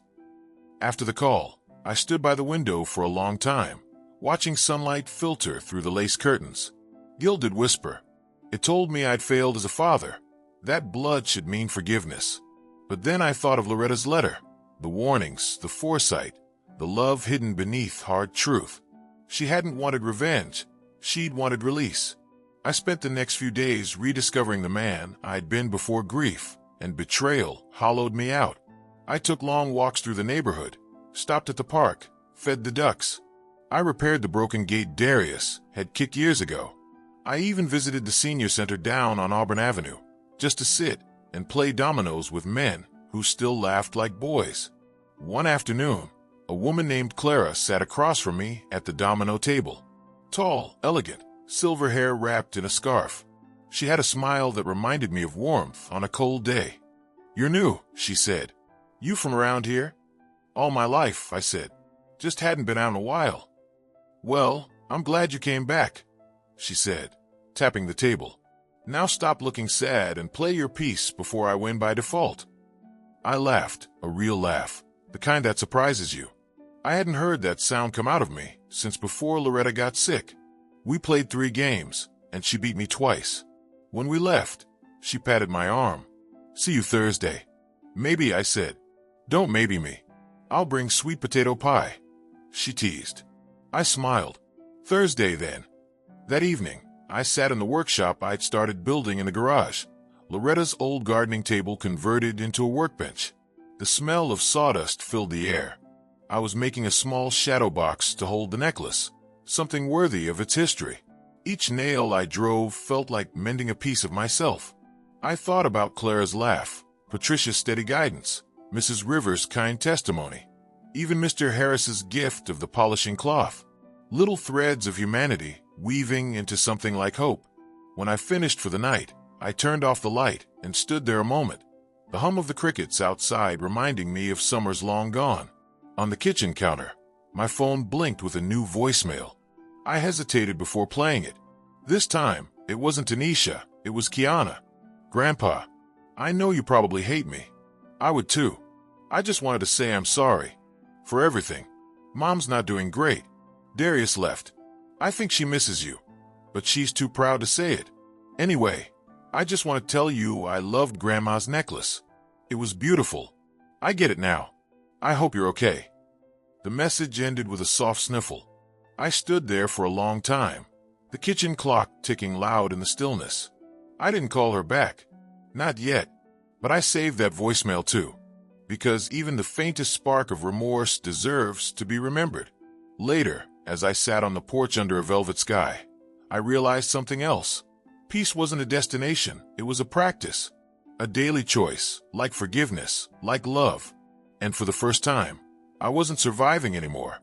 After the call, I stood by the window for a long time, watching sunlight filter through the lace curtains. Guilt did whisper. It told me I'd failed as a father. That blood should mean forgiveness. But then I thought of Loretta's letter, the warnings, the foresight, the love hidden beneath hard truth. She hadn't wanted revenge. She'd wanted release. I spent the next few days rediscovering the man I'd been before grief and betrayal hollowed me out. I took long walks through the neighborhood, stopped at the park, fed the ducks. I repaired the broken gate Darius had kicked years ago. I even visited the senior center down on Auburn Avenue, just to sit and play dominoes with men who still laughed like boys. One afternoon, a woman named Clara sat across from me at the domino table. Tall, elegant, silver hair wrapped in a scarf. She had a smile that reminded me of warmth on a cold day. You're new, she said. You from around here? All my life, I said. Just hadn't been out in a while. Well, I'm glad you came back, she said, tapping the table. Now stop looking sad and play your piece before I win by default. I laughed, a real laugh, the kind that surprises you. I hadn't heard that sound come out of me since before Loretta got sick. We played 3 games, and she beat me twice. When we left, she patted my arm. See you Thursday. Maybe, I said. Don't maybe me. I'll bring sweet potato pie, she teased. I smiled. Thursday then. That evening, I sat in the workshop I'd started building in the garage. Loretta's old gardening table converted into a workbench. The smell of sawdust filled the air. I was making a small shadow box to hold the necklace, something worthy of its history. Each nail I drove felt like mending a piece of myself. I thought about Clara's laugh, Patricia's steady guidance, Mrs. Rivers' kind testimony, even Mr. Harris's gift of the polishing cloth. Little threads of humanity weaving into something like hope. When I finished for the night, I turned off the light and stood there a moment, the hum of the crickets outside reminding me of summers long gone. On the kitchen counter, my phone blinked with a new voicemail. I hesitated before playing it. This time, it wasn't Tanisha, it was Kiana. Grandpa, I know you probably hate me. I would too. I just wanted to say I'm sorry. For everything. Mom's not doing great. Darius left. I think she misses you, but she's too proud to say it. Anyway, I just want to tell you I loved Grandma's necklace. It was beautiful. I get it now. I hope you're okay. The message ended with a soft sniffle. I stood there for a long time, the kitchen clock ticking loud in the stillness. I didn't call her back. Not yet. But I saved that voicemail too, because even the faintest spark of remorse deserves to be remembered. Later, as I sat on the porch under a velvet sky, I realized something else. Peace wasn't a destination, it was a practice. A daily choice, like forgiveness, like love. And for the first time, I wasn't surviving anymore.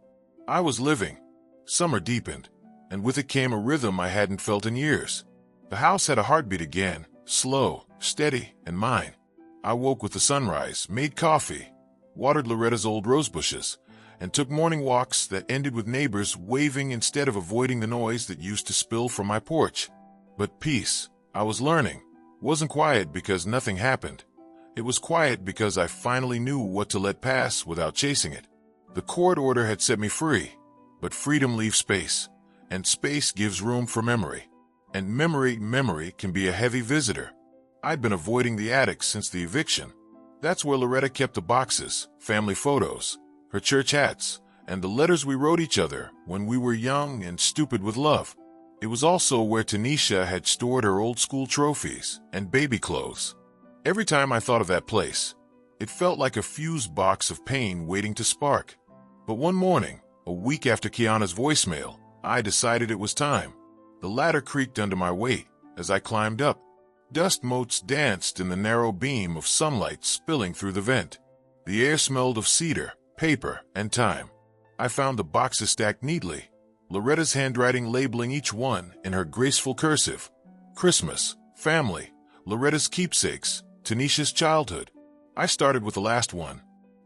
I was living. Summer deepened, and with it came a rhythm I hadn't felt in years. The house had a heartbeat again, slow, steady, and mine. I woke with the sunrise, made coffee, watered Loretta's old rose bushes, and took morning walks that ended with neighbors waving instead of avoiding the noise that used to spill from my porch. But peace, I was learning, wasn't quiet because nothing happened. It was quiet because I finally knew what to let pass without chasing it. The court order had set me free, but freedom leaves space, and space gives room for memory. And memory can be a heavy visitor. I'd been avoiding the attic since the eviction. That's where Loretta kept the boxes, family photos, her church hats, and the letters we wrote each other when we were young and stupid with love. It was also where Tanisha had stored her old school trophies and baby clothes. Every time I thought of that place, it felt like a fuse box of pain waiting to spark. But one morning, a week after Kiana's voicemail, I decided it was time. The ladder creaked under my weight as I climbed up. Dust motes danced in the narrow beam of sunlight spilling through the vent. The air smelled of cedar, paper, and time. I found the boxes stacked neatly, Loretta's handwriting labeling each one in her graceful cursive. Christmas, family, Loretta's keepsakes, Tanisha's childhood. I started with the last one.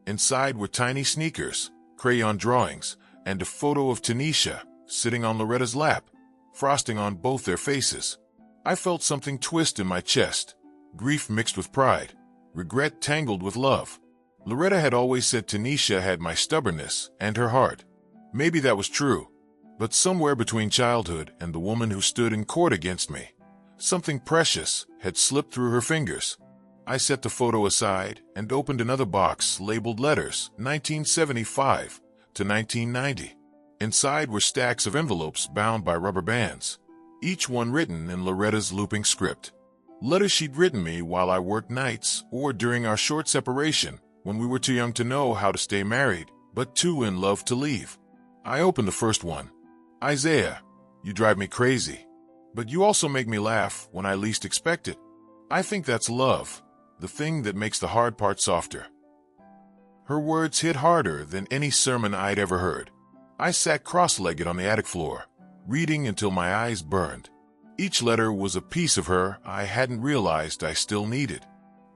Inside were tiny sneakers, crayon drawings, and a photo of Tanisha sitting on Loretta's lap, frosting on both their faces. I felt something twist in my chest, grief mixed with pride, regret tangled with love. Loretta had always said Tanisha had my stubbornness and her heart. Maybe that was true, but somewhere between childhood and the woman who stood in court against me, something precious had slipped through her fingers. I set the photo aside and opened another box labeled letters 1975 to 1990. Inside were stacks of envelopes bound by rubber bands, each one written in Loretta's looping script. Letters she'd written me while I worked nights or during our short separation when we were too young to know how to stay married, but too in love to leave. I opened the first one. Isaiah, you drive me crazy, but you also make me laugh when I least expect it. I think that's love, the thing that makes the hard part softer. Her words hit harder than any sermon I'd ever heard. I sat cross-legged on the attic floor, reading until my eyes burned. Each letter was a piece of her I hadn't realized I still needed.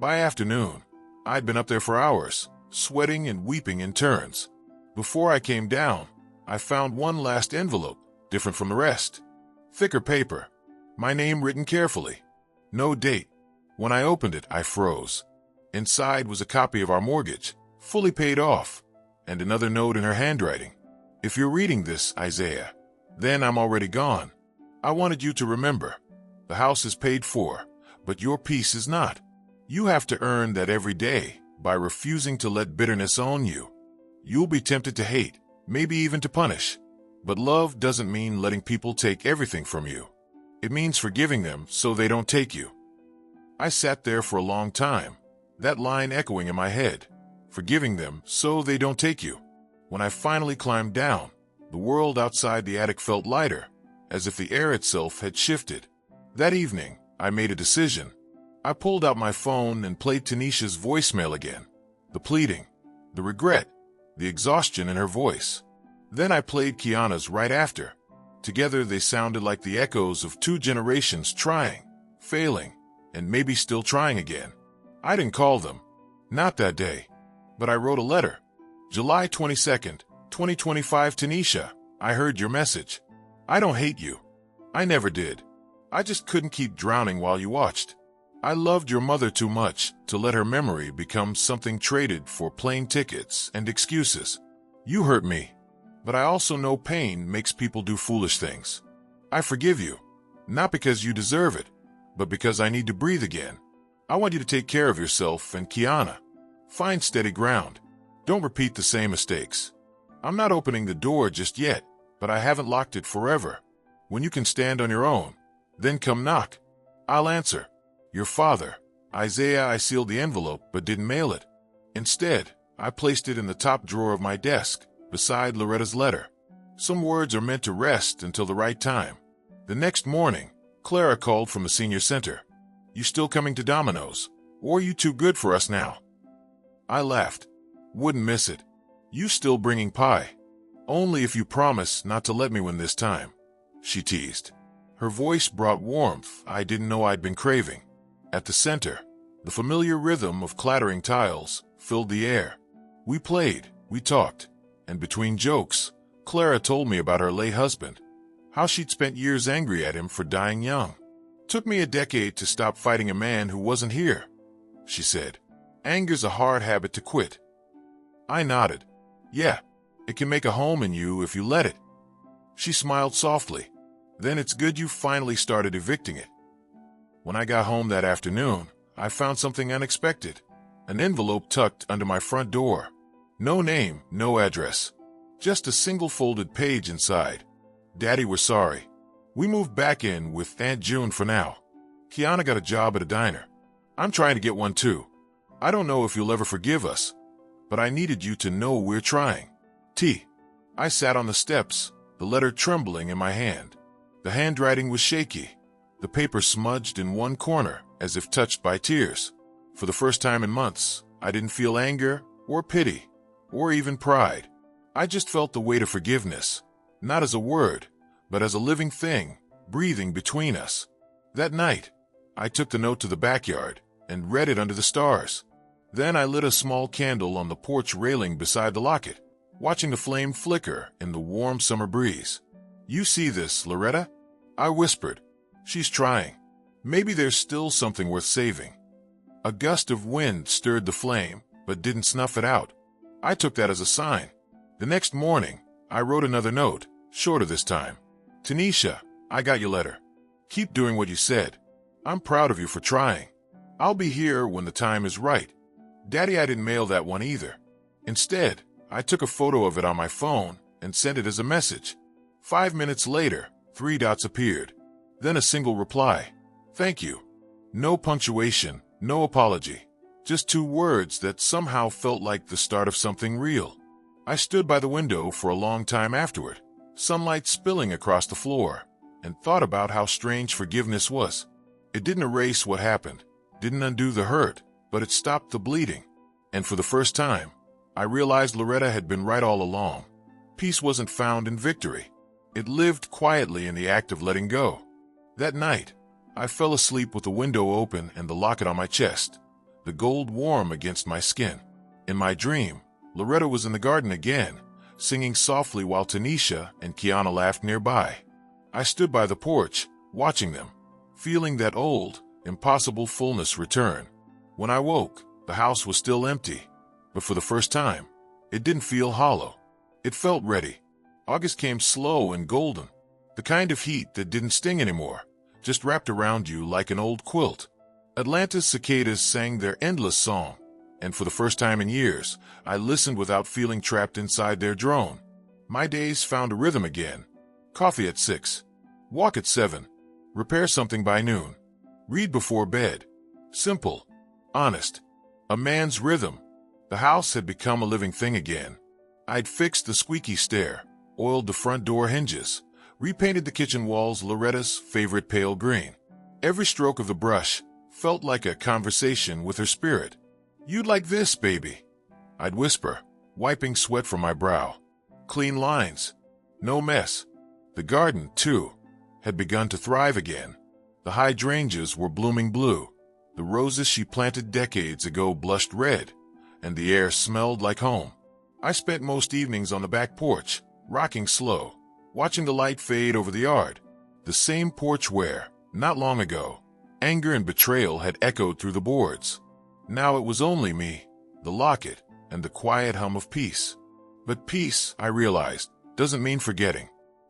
By afternoon, I'd been up there for hours, sweating and weeping in turns. Before I came down, I found one last envelope, different from the rest. Thicker paper, my name written carefully. No date. When I opened it, I froze. Inside was a copy of our mortgage, fully paid off, and another note in her handwriting. If you're reading this, Isaiah, then I'm already gone. I wanted you to remember. The house is paid for, but your peace is not. You have to earn that every day by refusing to let bitterness own you. You'll be tempted to hate, maybe even to punish. But love doesn't mean letting people take everything from you. It means forgiving them so they don't take you. I sat there for a long time, that line echoing in my head, forgiving them so they don't take you. When I finally climbed down, the world outside the attic felt lighter, as if the air itself had shifted. That evening, I made a decision. I pulled out my phone and played Tanisha's voicemail again. The pleading, the regret, the exhaustion in her voice. Then I played Kiana's right after. Together they sounded like the echoes of two generations trying, failing, and maybe still trying again. I didn't call them. Not that day. But I wrote a letter. July 22nd, 2025 Tanisha, I heard your message. I don't hate you. I never did. I just couldn't keep drowning while you watched. I loved your mother too much to let her memory become something traded for plane tickets and excuses. You hurt me, but I also know pain makes people do foolish things. I forgive you, not because you deserve it, but because I need to breathe again. I want you to take care of yourself and Kiana. Find steady ground. Don't repeat the same mistakes. I'm not opening the door just yet, but I haven't locked it forever. When you can stand on your own, then come knock. I'll answer. Your father, Isaiah. I sealed the envelope but didn't mail it. Instead, I placed it in the top drawer of my desk, beside Loretta's letter. Some words are meant to rest until the right time. The next morning, Clara called from the senior center. You still coming to Domino's? Or are you too good for us now? I laughed. Wouldn't miss it. You still bringing pie? Only if you promise not to let me win this time, she teased. Her voice brought warmth I didn't know I'd been craving. At the center, the familiar rhythm of clattering tiles filled the air. We played, we talked, and between jokes, Clara told me about her late husband, how she'd spent years angry at him for dying young. Took me a decade to stop fighting a man who wasn't here, she said. Anger's a hard habit to quit. I nodded. Yeah, it can make a home in you if you let it. She smiled softly. Then it's good you finally started evicting it. When I got home that afternoon, I found something unexpected. An envelope tucked under my front door. No name, no address. Just a single folded page inside. Daddy, we're sorry. We moved back in with Aunt June for now. Kiana got a job at a diner. I'm trying to get one too. I don't know if you'll ever forgive us, but I needed you to know we're trying. T. I sat on the steps, the letter trembling in my hand. The handwriting was shaky, the paper smudged in one corner as if touched by tears. For the first time in months, I didn't feel anger or pity or even pride. I just felt the weight of forgiveness, not as a word, but as a living thing, breathing between us. That night, I took the note to the backyard and read it under the stars. Then I lit a small candle on the porch railing beside the locket, watching the flame flicker in the warm summer breeze. "You see this, Loretta?" I whispered. "She's trying. Maybe there's still something worth saving." A gust of wind stirred the flame, but didn't snuff it out. I took that as a sign. The next morning, I wrote another note, shorter this time. "Tanisha, I got your letter. Keep doing what you said. I'm proud of you for trying. I'll be here when the time is right." Daddy, I didn't mail that one either. Instead, I took a photo of it on my phone and sent it as a message. 5 minutes later, 3 dots appeared. Then a single reply. "Thank you." No punctuation, no apology. Just 2 words that somehow felt like the start of something real. I stood by the window for a long time afterward, sunlight spilling across the floor, and thought about how strange forgiveness was. It didn't erase what happened, didn't undo the hurt, but it stopped the bleeding. And for the first time, I realized Loretta had been right all along. Peace wasn't found in victory. It lived quietly in the act of letting go. That night, I fell asleep with the window open and the locket on my chest, the gold warm against my skin. In my dream, Loretta was in the garden again, singing softly while Tanisha and Kiana laughed nearby. I stood by the porch, watching them, feeling that old, impossible fullness return. When I woke, the house was still empty, but for the first time, it didn't feel hollow. It felt ready. August came slow and golden, the kind of heat that didn't sting anymore, just wrapped around you like an old quilt. Atlanta's cicadas sang their endless song, and for the first time in years, I listened without feeling trapped inside their drone. My days found a rhythm again. Coffee at 6. Walk at 7. Repair something by noon. Read before bed. Simple. Honest. A man's rhythm. The house had become a living thing again. I'd fixed the squeaky stair, oiled the front door hinges, repainted the kitchen walls Loretta's favorite pale green. Every stroke of the brush felt like a conversation with her spirit. "You'd like this, baby," I'd whisper, wiping sweat from my brow. Clean lines. No mess. The garden, too, had begun to thrive again. The hydrangeas were blooming blue. The roses she planted decades ago blushed red, and the air smelled like home. I spent most evenings on the back porch, rocking slow, watching the light fade over the yard. The same porch where, not long ago, anger and betrayal had echoed through the boards. Now it was only me, the locket, and the quiet hum of peace. But peace, I realized, doesn't mean forgetting.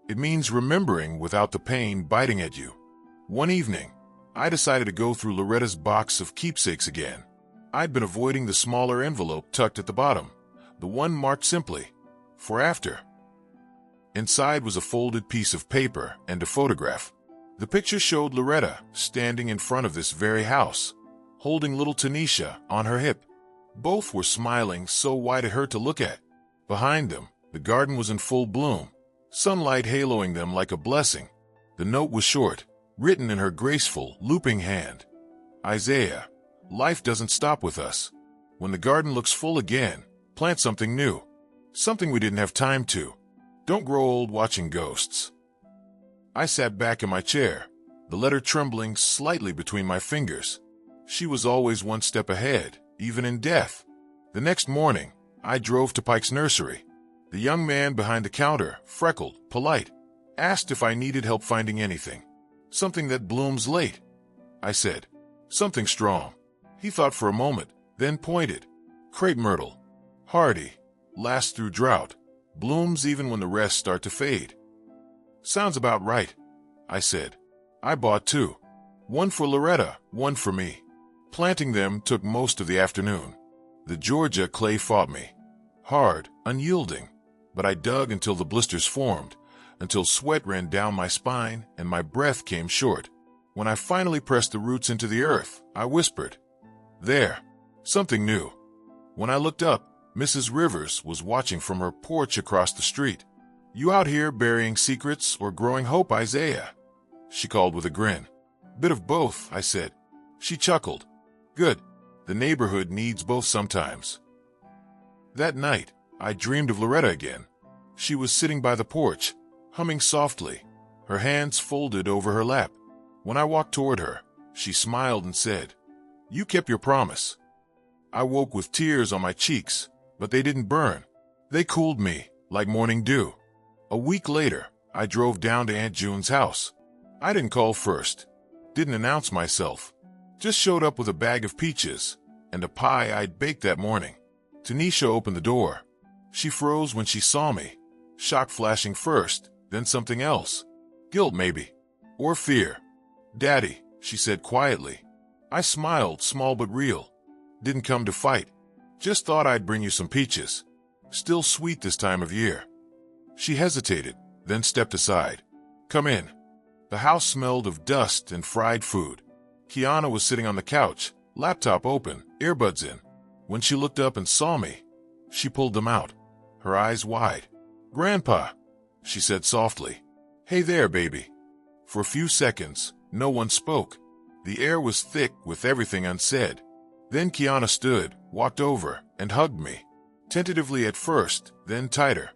It means remembering without the pain biting at you. One evening, I decided to go through Loretta's box of keepsakes again. I'd been avoiding the smaller envelope tucked at the bottom, the one marked simply, "For after." Inside was a folded piece of paper and a photograph. The picture showed Loretta standing in front of this very house, holding little Tanisha on her hip. Both were smiling so wide it hurt to look at. Behind them, the garden was in full bloom, sunlight haloing them like a blessing. The note was short, written in her graceful, looping hand. "Isaiah, life doesn't stop with us. When the garden looks full again, plant something new. Something we didn't have time to. Don't grow old watching ghosts." I sat back in my chair, the letter trembling slightly between my fingers. She was always one step ahead, even in death. The next morning, I drove to Pike's nursery. The young man behind the counter, freckled, polite, asked if I needed help finding anything. "Something that blooms late," I said. "Something strong." He thought for a moment, then pointed. "Crepe myrtle. Hardy. Lasts through drought. Blooms even when the rest start to fade." "Sounds about right," I said. I bought 2. One for Loretta, one for me. Planting them took most of the afternoon. The Georgia clay fought me. Hard, unyielding. But I dug until the blisters formed, until sweat ran down my spine and my breath came short. When I finally pressed the roots into the earth, I whispered, "There, something new." When I looked up, Mrs. Rivers was watching from her porch across the street. "You out here burying secrets or growing hope, Isaiah?" she called with a grin. "Bit of both," I said. She chuckled. "Good. The neighborhood needs both sometimes." That night, I dreamed of Loretta again. She was sitting by the porch, humming softly, her hands folded over her lap. When I walked toward her, she smiled and said, "You kept your promise." I woke with tears on my cheeks, but they didn't burn. They cooled me like morning dew. A week later, I drove down to Aunt June's house. I didn't call first, didn't announce myself, just showed up with a bag of peaches and a pie I'd baked that morning. Tanisha opened the door. She froze when she saw me, shock flashing first, then something else. Guilt, maybe. Or fear. "Daddy," she said quietly. I smiled, small but real. "Didn't come to fight. Just thought I'd bring you some peaches. Still sweet this time of year." She hesitated, then stepped aside. "Come in." The house smelled of dust and fried food. Kiana was sitting on the couch, laptop open, earbuds in. When she looked up and saw me, she pulled them out, her eyes wide. "Grandpa," she said softly. "Hey there, baby." For a few seconds, no one spoke. The air was thick with everything unsaid. Then Kiana stood, walked over, and hugged me. Tentatively at first, then tighter.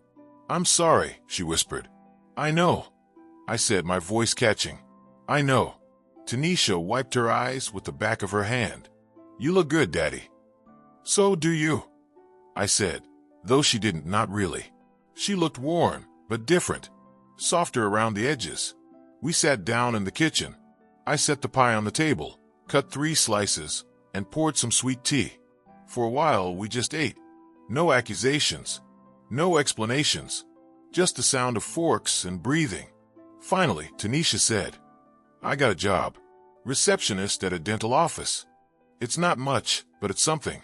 "I'm sorry," she whispered. "I know," I said, my voice catching. "I know." Tanisha wiped her eyes with the back of her hand. "You look good, Daddy." "So do you," I said, though she didn't, not really. She looked worn, but different, softer around the edges. We sat down in the kitchen. I set the pie on the table, cut 3 slices, and poured some sweet tea. For a while, we just ate. No accusations, no explanations, just the sound of forks and breathing. Finally, Tanisha said, "I got a job. Receptionist at a dental office. It's not much, but it's something."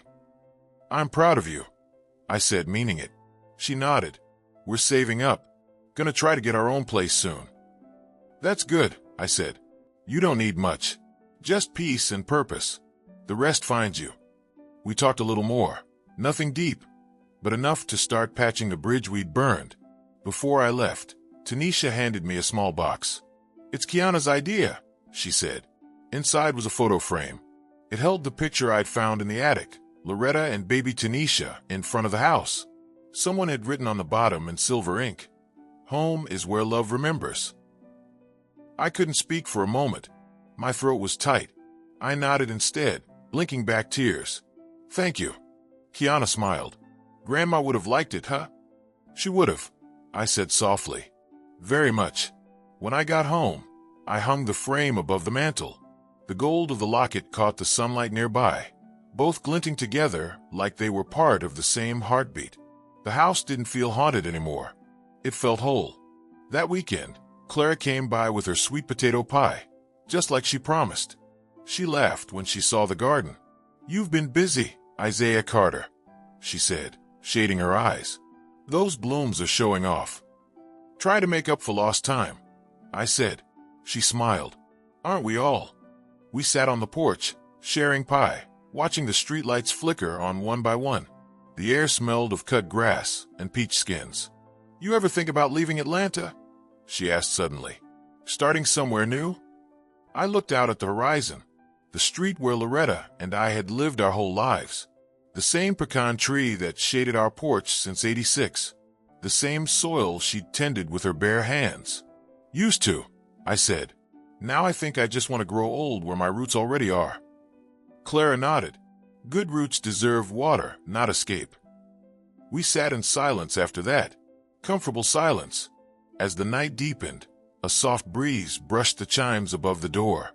"I'm proud of you," I said, meaning it. She nodded. "We're saving up. Gonna try to get our own place soon." "That's good," I said. "You don't need much. Just peace and purpose. The rest finds you." We talked a little more. Nothing deep, but enough to start patching the bridge we'd burned. Before I left, Tanisha handed me a small box. "It's Kiana's idea," she said. Inside was a photo frame. It held the picture I'd found in the attic, Loretta and baby Tanisha in front of the house. Someone had written on the bottom in silver ink, "Home is where love remembers." I couldn't speak for a moment. My throat was tight. I nodded instead, blinking back tears. "Thank you." Kiana smiled. "Grandma would have liked it, huh?" "She would have," I said softly. "Very much." When I got home, I hung the frame above the mantel. The gold of the locket caught the sunlight nearby, both glinting together like they were part of the same heartbeat. The house didn't feel haunted anymore. It felt whole. That weekend, Clara came by with her sweet potato pie, just like she promised. She laughed when she saw the garden. "You've been busy, Isaiah Carter," she said, shading her eyes. "Those blooms are showing off." "Try to make up for lost time," I said. She smiled. "Aren't we all?" We sat on the porch, sharing pie, watching the streetlights flicker on one by one. The air smelled of cut grass and peach skins. "You ever think about leaving Atlanta?" she asked suddenly. "Starting somewhere new?" I looked out at the horizon, the street where Loretta and I had lived our whole lives. The same pecan tree that shaded our porch since '86. The same soil she'd tended with her bare hands. "Used to," I said. "Now I think I just want to grow old where my roots already are." Clara nodded. Good roots deserve water, not escape. We sat in silence after that. Comfortable silence. As the night deepened, a soft breeze brushed the chimes above the door.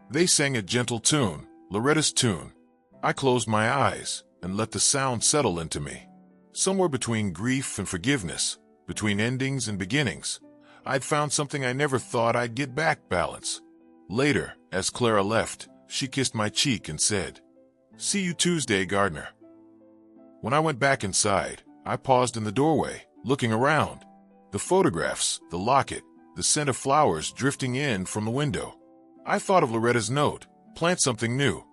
They sang a gentle tune, Loretta's tune. I closed my eyes and let the sound settle into me. Somewhere between grief and forgiveness, between endings and beginnings, I'd found something I never thought I'd get back: balance. Later, as Clara left, she kissed my cheek and said, "See you Tuesday, Gardner." When I went back inside, I paused in the doorway, looking around. The photographs, the locket, the scent of flowers drifting in from the window. I thought of Loretta's note, plant something new.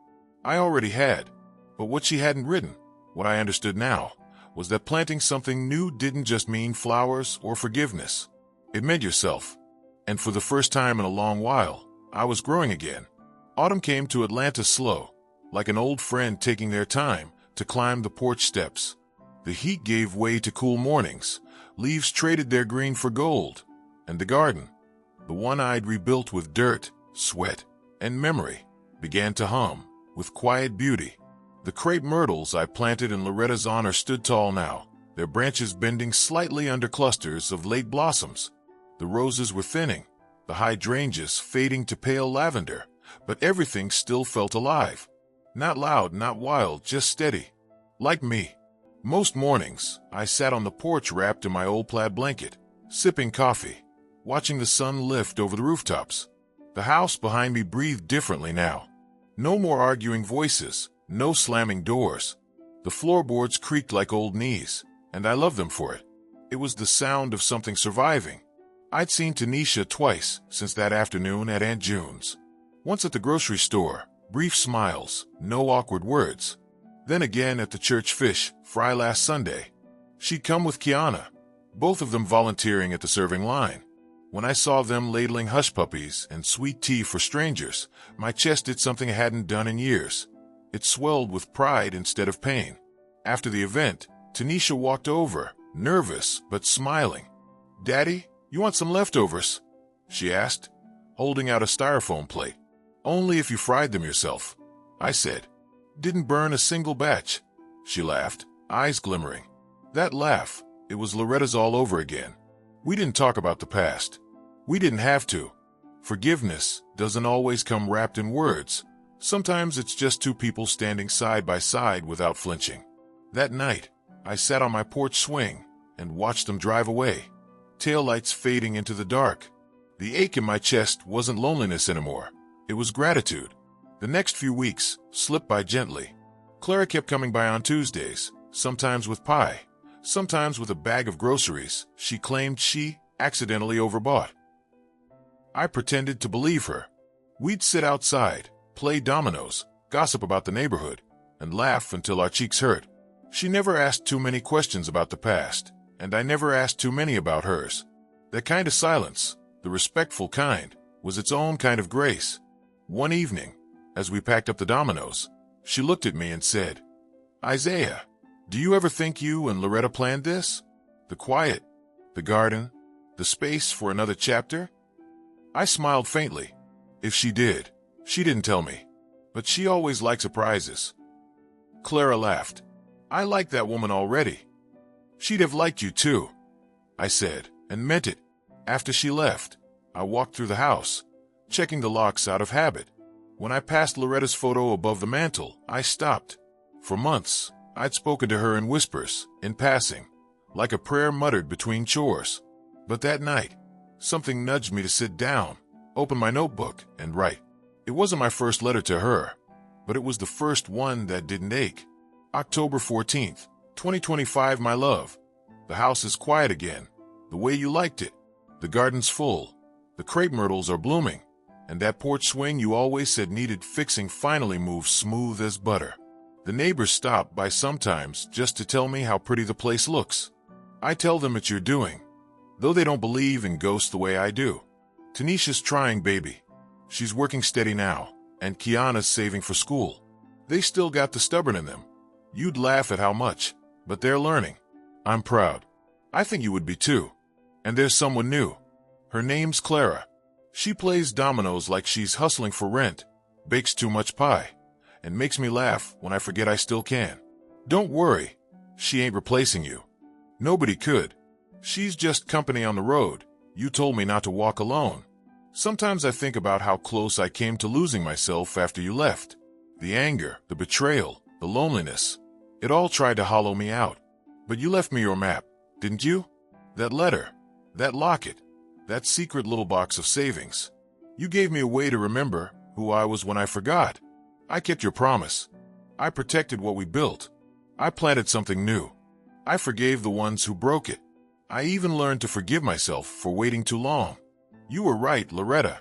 I already had, but what she hadn't written, what I understood now, was that planting something new didn't just mean flowers or forgiveness. It meant yourself. And for the first time in a long while, I was growing again. Autumn came to Atlanta slow, like an old friend taking their time to climb the porch steps. The heat gave way to cool mornings. Leaves traded their green for gold. And the garden, the one I'd rebuilt with dirt, sweat, and memory, began to hum with quiet beauty. The crepe myrtles I planted in Loretta's honor stood tall now, their branches bending slightly under clusters of late blossoms. The roses were thinning, the hydrangeas fading to pale lavender, but everything still felt alive. Not loud, not wild, just steady. Like me. Most mornings, I sat on the porch wrapped in my old plaid blanket, sipping coffee, watching the sun lift over the rooftops. The house behind me breathed differently now. No more arguing voices, no slamming doors. The floorboards creaked like old knees, and I loved them for it. It was the sound of something surviving. I'd seen Tanisha twice since that afternoon at Aunt June's. Once at the grocery store, brief smiles, no awkward words. Then again at the church fish fry last Sunday. She'd come with Kiana, both of them volunteering at the serving line. When I saw them ladling hush puppies and sweet tea for strangers, my chest did something I hadn't done in years. It swelled with pride instead of pain. After the event, Tanisha walked over, nervous but smiling. "Daddy, you want some leftovers?" she asked, holding out a styrofoam plate. "Only if you fried them yourself," I said. "Didn't burn a single batch." She laughed, eyes glimmering. That laugh, it was Loretta's all over again. We didn't talk about the past. We didn't have to. Forgiveness doesn't always come wrapped in words. Sometimes it's just two people standing side by side without flinching. That night, I sat on my porch swing and watched them drive away, taillights fading into the dark. The ache in my chest wasn't loneliness anymore. It was gratitude. The next few weeks slipped by gently. Clara kept coming by on Tuesdays, sometimes with pie, sometimes with a bag of groceries she claimed she accidentally overbought. I pretended to believe her. We'd sit outside, play dominoes, gossip about the neighborhood, and laugh until our cheeks hurt. She never asked too many questions about the past, and I never asked too many about hers. That kind of silence, the respectful kind, was its own kind of grace. One evening, as we packed up the dominoes, she looked at me and said, "Isaiah, do you ever think you and Loretta planned this? The quiet, the garden, the space for another chapter?" I smiled faintly. If she did, she didn't tell me. But she always liked surprises. Clara laughed. "I like that woman already." "She'd have liked you too," I said, and meant it. After she left, I walked through the house, checking the locks out of habit. When I passed Loretta's photo above the mantel, I stopped. For months, I'd spoken to her in whispers, in passing, like a prayer muttered between chores. But that night, something nudged me to sit down, open my notebook, and write. It wasn't my first letter to her, but it was the first one that didn't ache. October 14th, 2025, my love. The house is quiet again, the way you liked it. The garden's full, the crepe myrtles are blooming, and that porch swing you always said needed fixing finally moves smooth as butter. The neighbors stop by sometimes just to tell me how pretty the place looks. I tell them it's your doing, though they don't believe in ghosts the way I do. Tanisha's trying, baby. She's working steady now, and Kiana's saving for school. They still got the stubborn in them. You'd laugh at how much, but they're learning. I'm proud. I think you would be too. And there's someone new. Her name's Clara. She plays dominoes like she's hustling for rent, bakes too much pie, and makes me laugh when I forget I still can. Don't worry, she ain't replacing you. Nobody could. She's just company on the road. You told me not to walk alone. Sometimes I think about how close I came to losing myself after you left. The anger, the betrayal, the loneliness. It all tried to hollow me out. But you left me your map, didn't you? That letter, that locket, that secret little box of savings. You gave me a way to remember who I was when I forgot. I kept your promise. I protected what we built. I planted something new. I forgave the ones who broke it. I even learned to forgive myself for waiting too long. You were right, Loretta.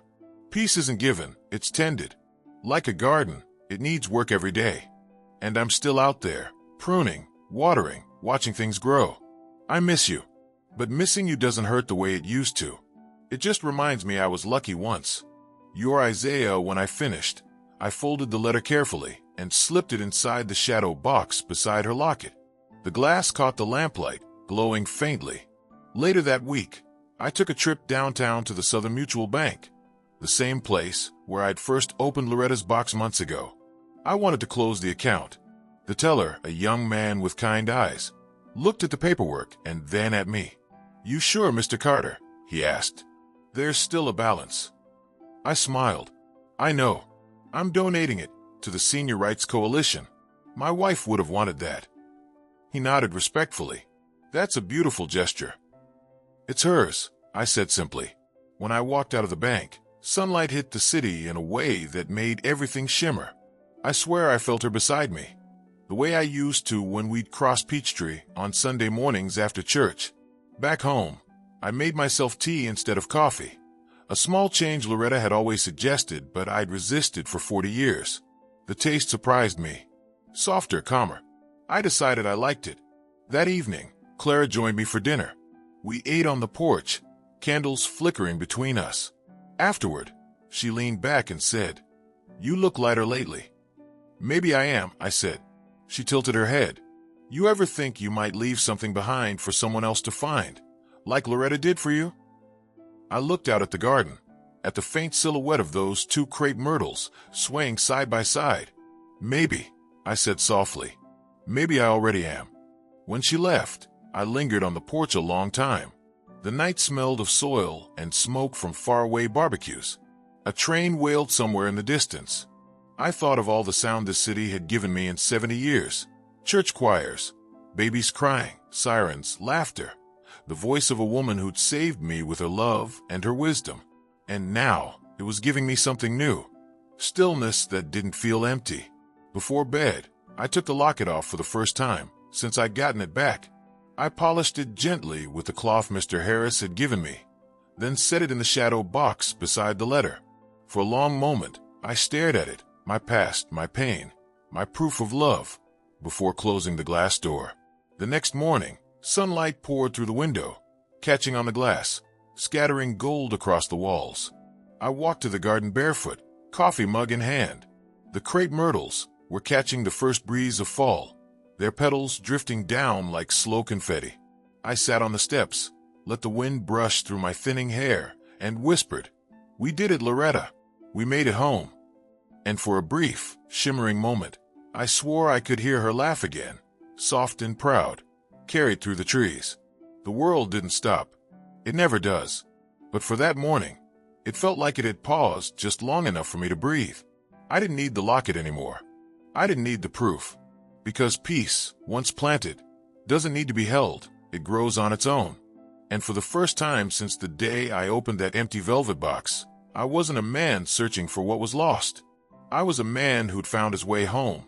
Peace isn't given, it's tended. Like a garden, it needs work every day. And I'm still out there, pruning, watering, watching things grow. I miss you. But missing you doesn't hurt the way it used to. It just reminds me I was lucky once. You're Isaiah. When I finished, I folded the letter carefully and slipped it inside the shadow box beside her locket. The glass caught the lamplight, glowing faintly. Later that week, I took a trip downtown to the Southern Mutual Bank, the same place where I'd first opened Loretta's box months ago. I wanted to close the account. The teller, a young man with kind eyes, looked at the paperwork and then at me. "You sure, Mr. Carter?" he asked. "There's still a balance." I smiled. "I know. I'm donating it to the Senior Rights Coalition. My wife would have wanted that." He nodded respectfully. "That's a beautiful gesture." "It's hers," I said simply. When I walked out of the bank, sunlight hit the city in a way that made everything shimmer. I swear I felt her beside me, the way I used to when we'd cross Peachtree on Sunday mornings after church. Back home, I made myself tea instead of coffee, a small change Loretta had always suggested but I'd resisted for 40 years. The taste surprised me. Softer, calmer. I decided I liked it. That evening, Clara joined me for dinner. We ate on the porch, candles flickering between us. Afterward, she leaned back and said, "You look lighter lately." "Maybe I am," I said. She tilted her head. "You ever think you might leave something behind for someone else to find, like Loretta did for you?" I looked out at the garden, at the faint silhouette of those two crepe myrtles swaying side by side. "Maybe," I said softly. "Maybe I already am." When she left, I lingered on the porch a long time. The night smelled of soil and smoke from faraway barbecues. A train wailed somewhere in the distance. I thought of all the sound this city had given me in 70 years. Church choirs, babies crying, sirens, laughter, the voice of a woman who'd saved me with her love and her wisdom. And now it was giving me something new, stillness that didn't feel empty. Before bed, I took the locket off for the first time since I'd gotten it back. I polished it gently with the cloth Mr. Harris had given me, then set it in the shadow box beside the letter. For a long moment, I stared at it, my past, my pain, my proof of love, before closing the glass door. The next morning, sunlight poured through the window, catching on the glass, scattering gold across the walls. I walked to the garden barefoot, coffee mug in hand. The crepe myrtles were catching the first breeze of fall, their petals drifting down like slow confetti. I sat on the steps, let the wind brush through my thinning hair, and whispered, "We did it, Loretta. We made it home." And for a brief, shimmering moment, I swore I could hear her laugh again, soft and proud, carried through the trees. The world didn't stop. It never does. But for that morning, it felt like it had paused just long enough for me to breathe. I didn't need the locket anymore. I didn't need the proof. Because peace, once planted, doesn't need to be held. It grows on its own. And for the first time since the day I opened that empty velvet box, I wasn't a man searching for what was lost. I was a man who'd found his way home.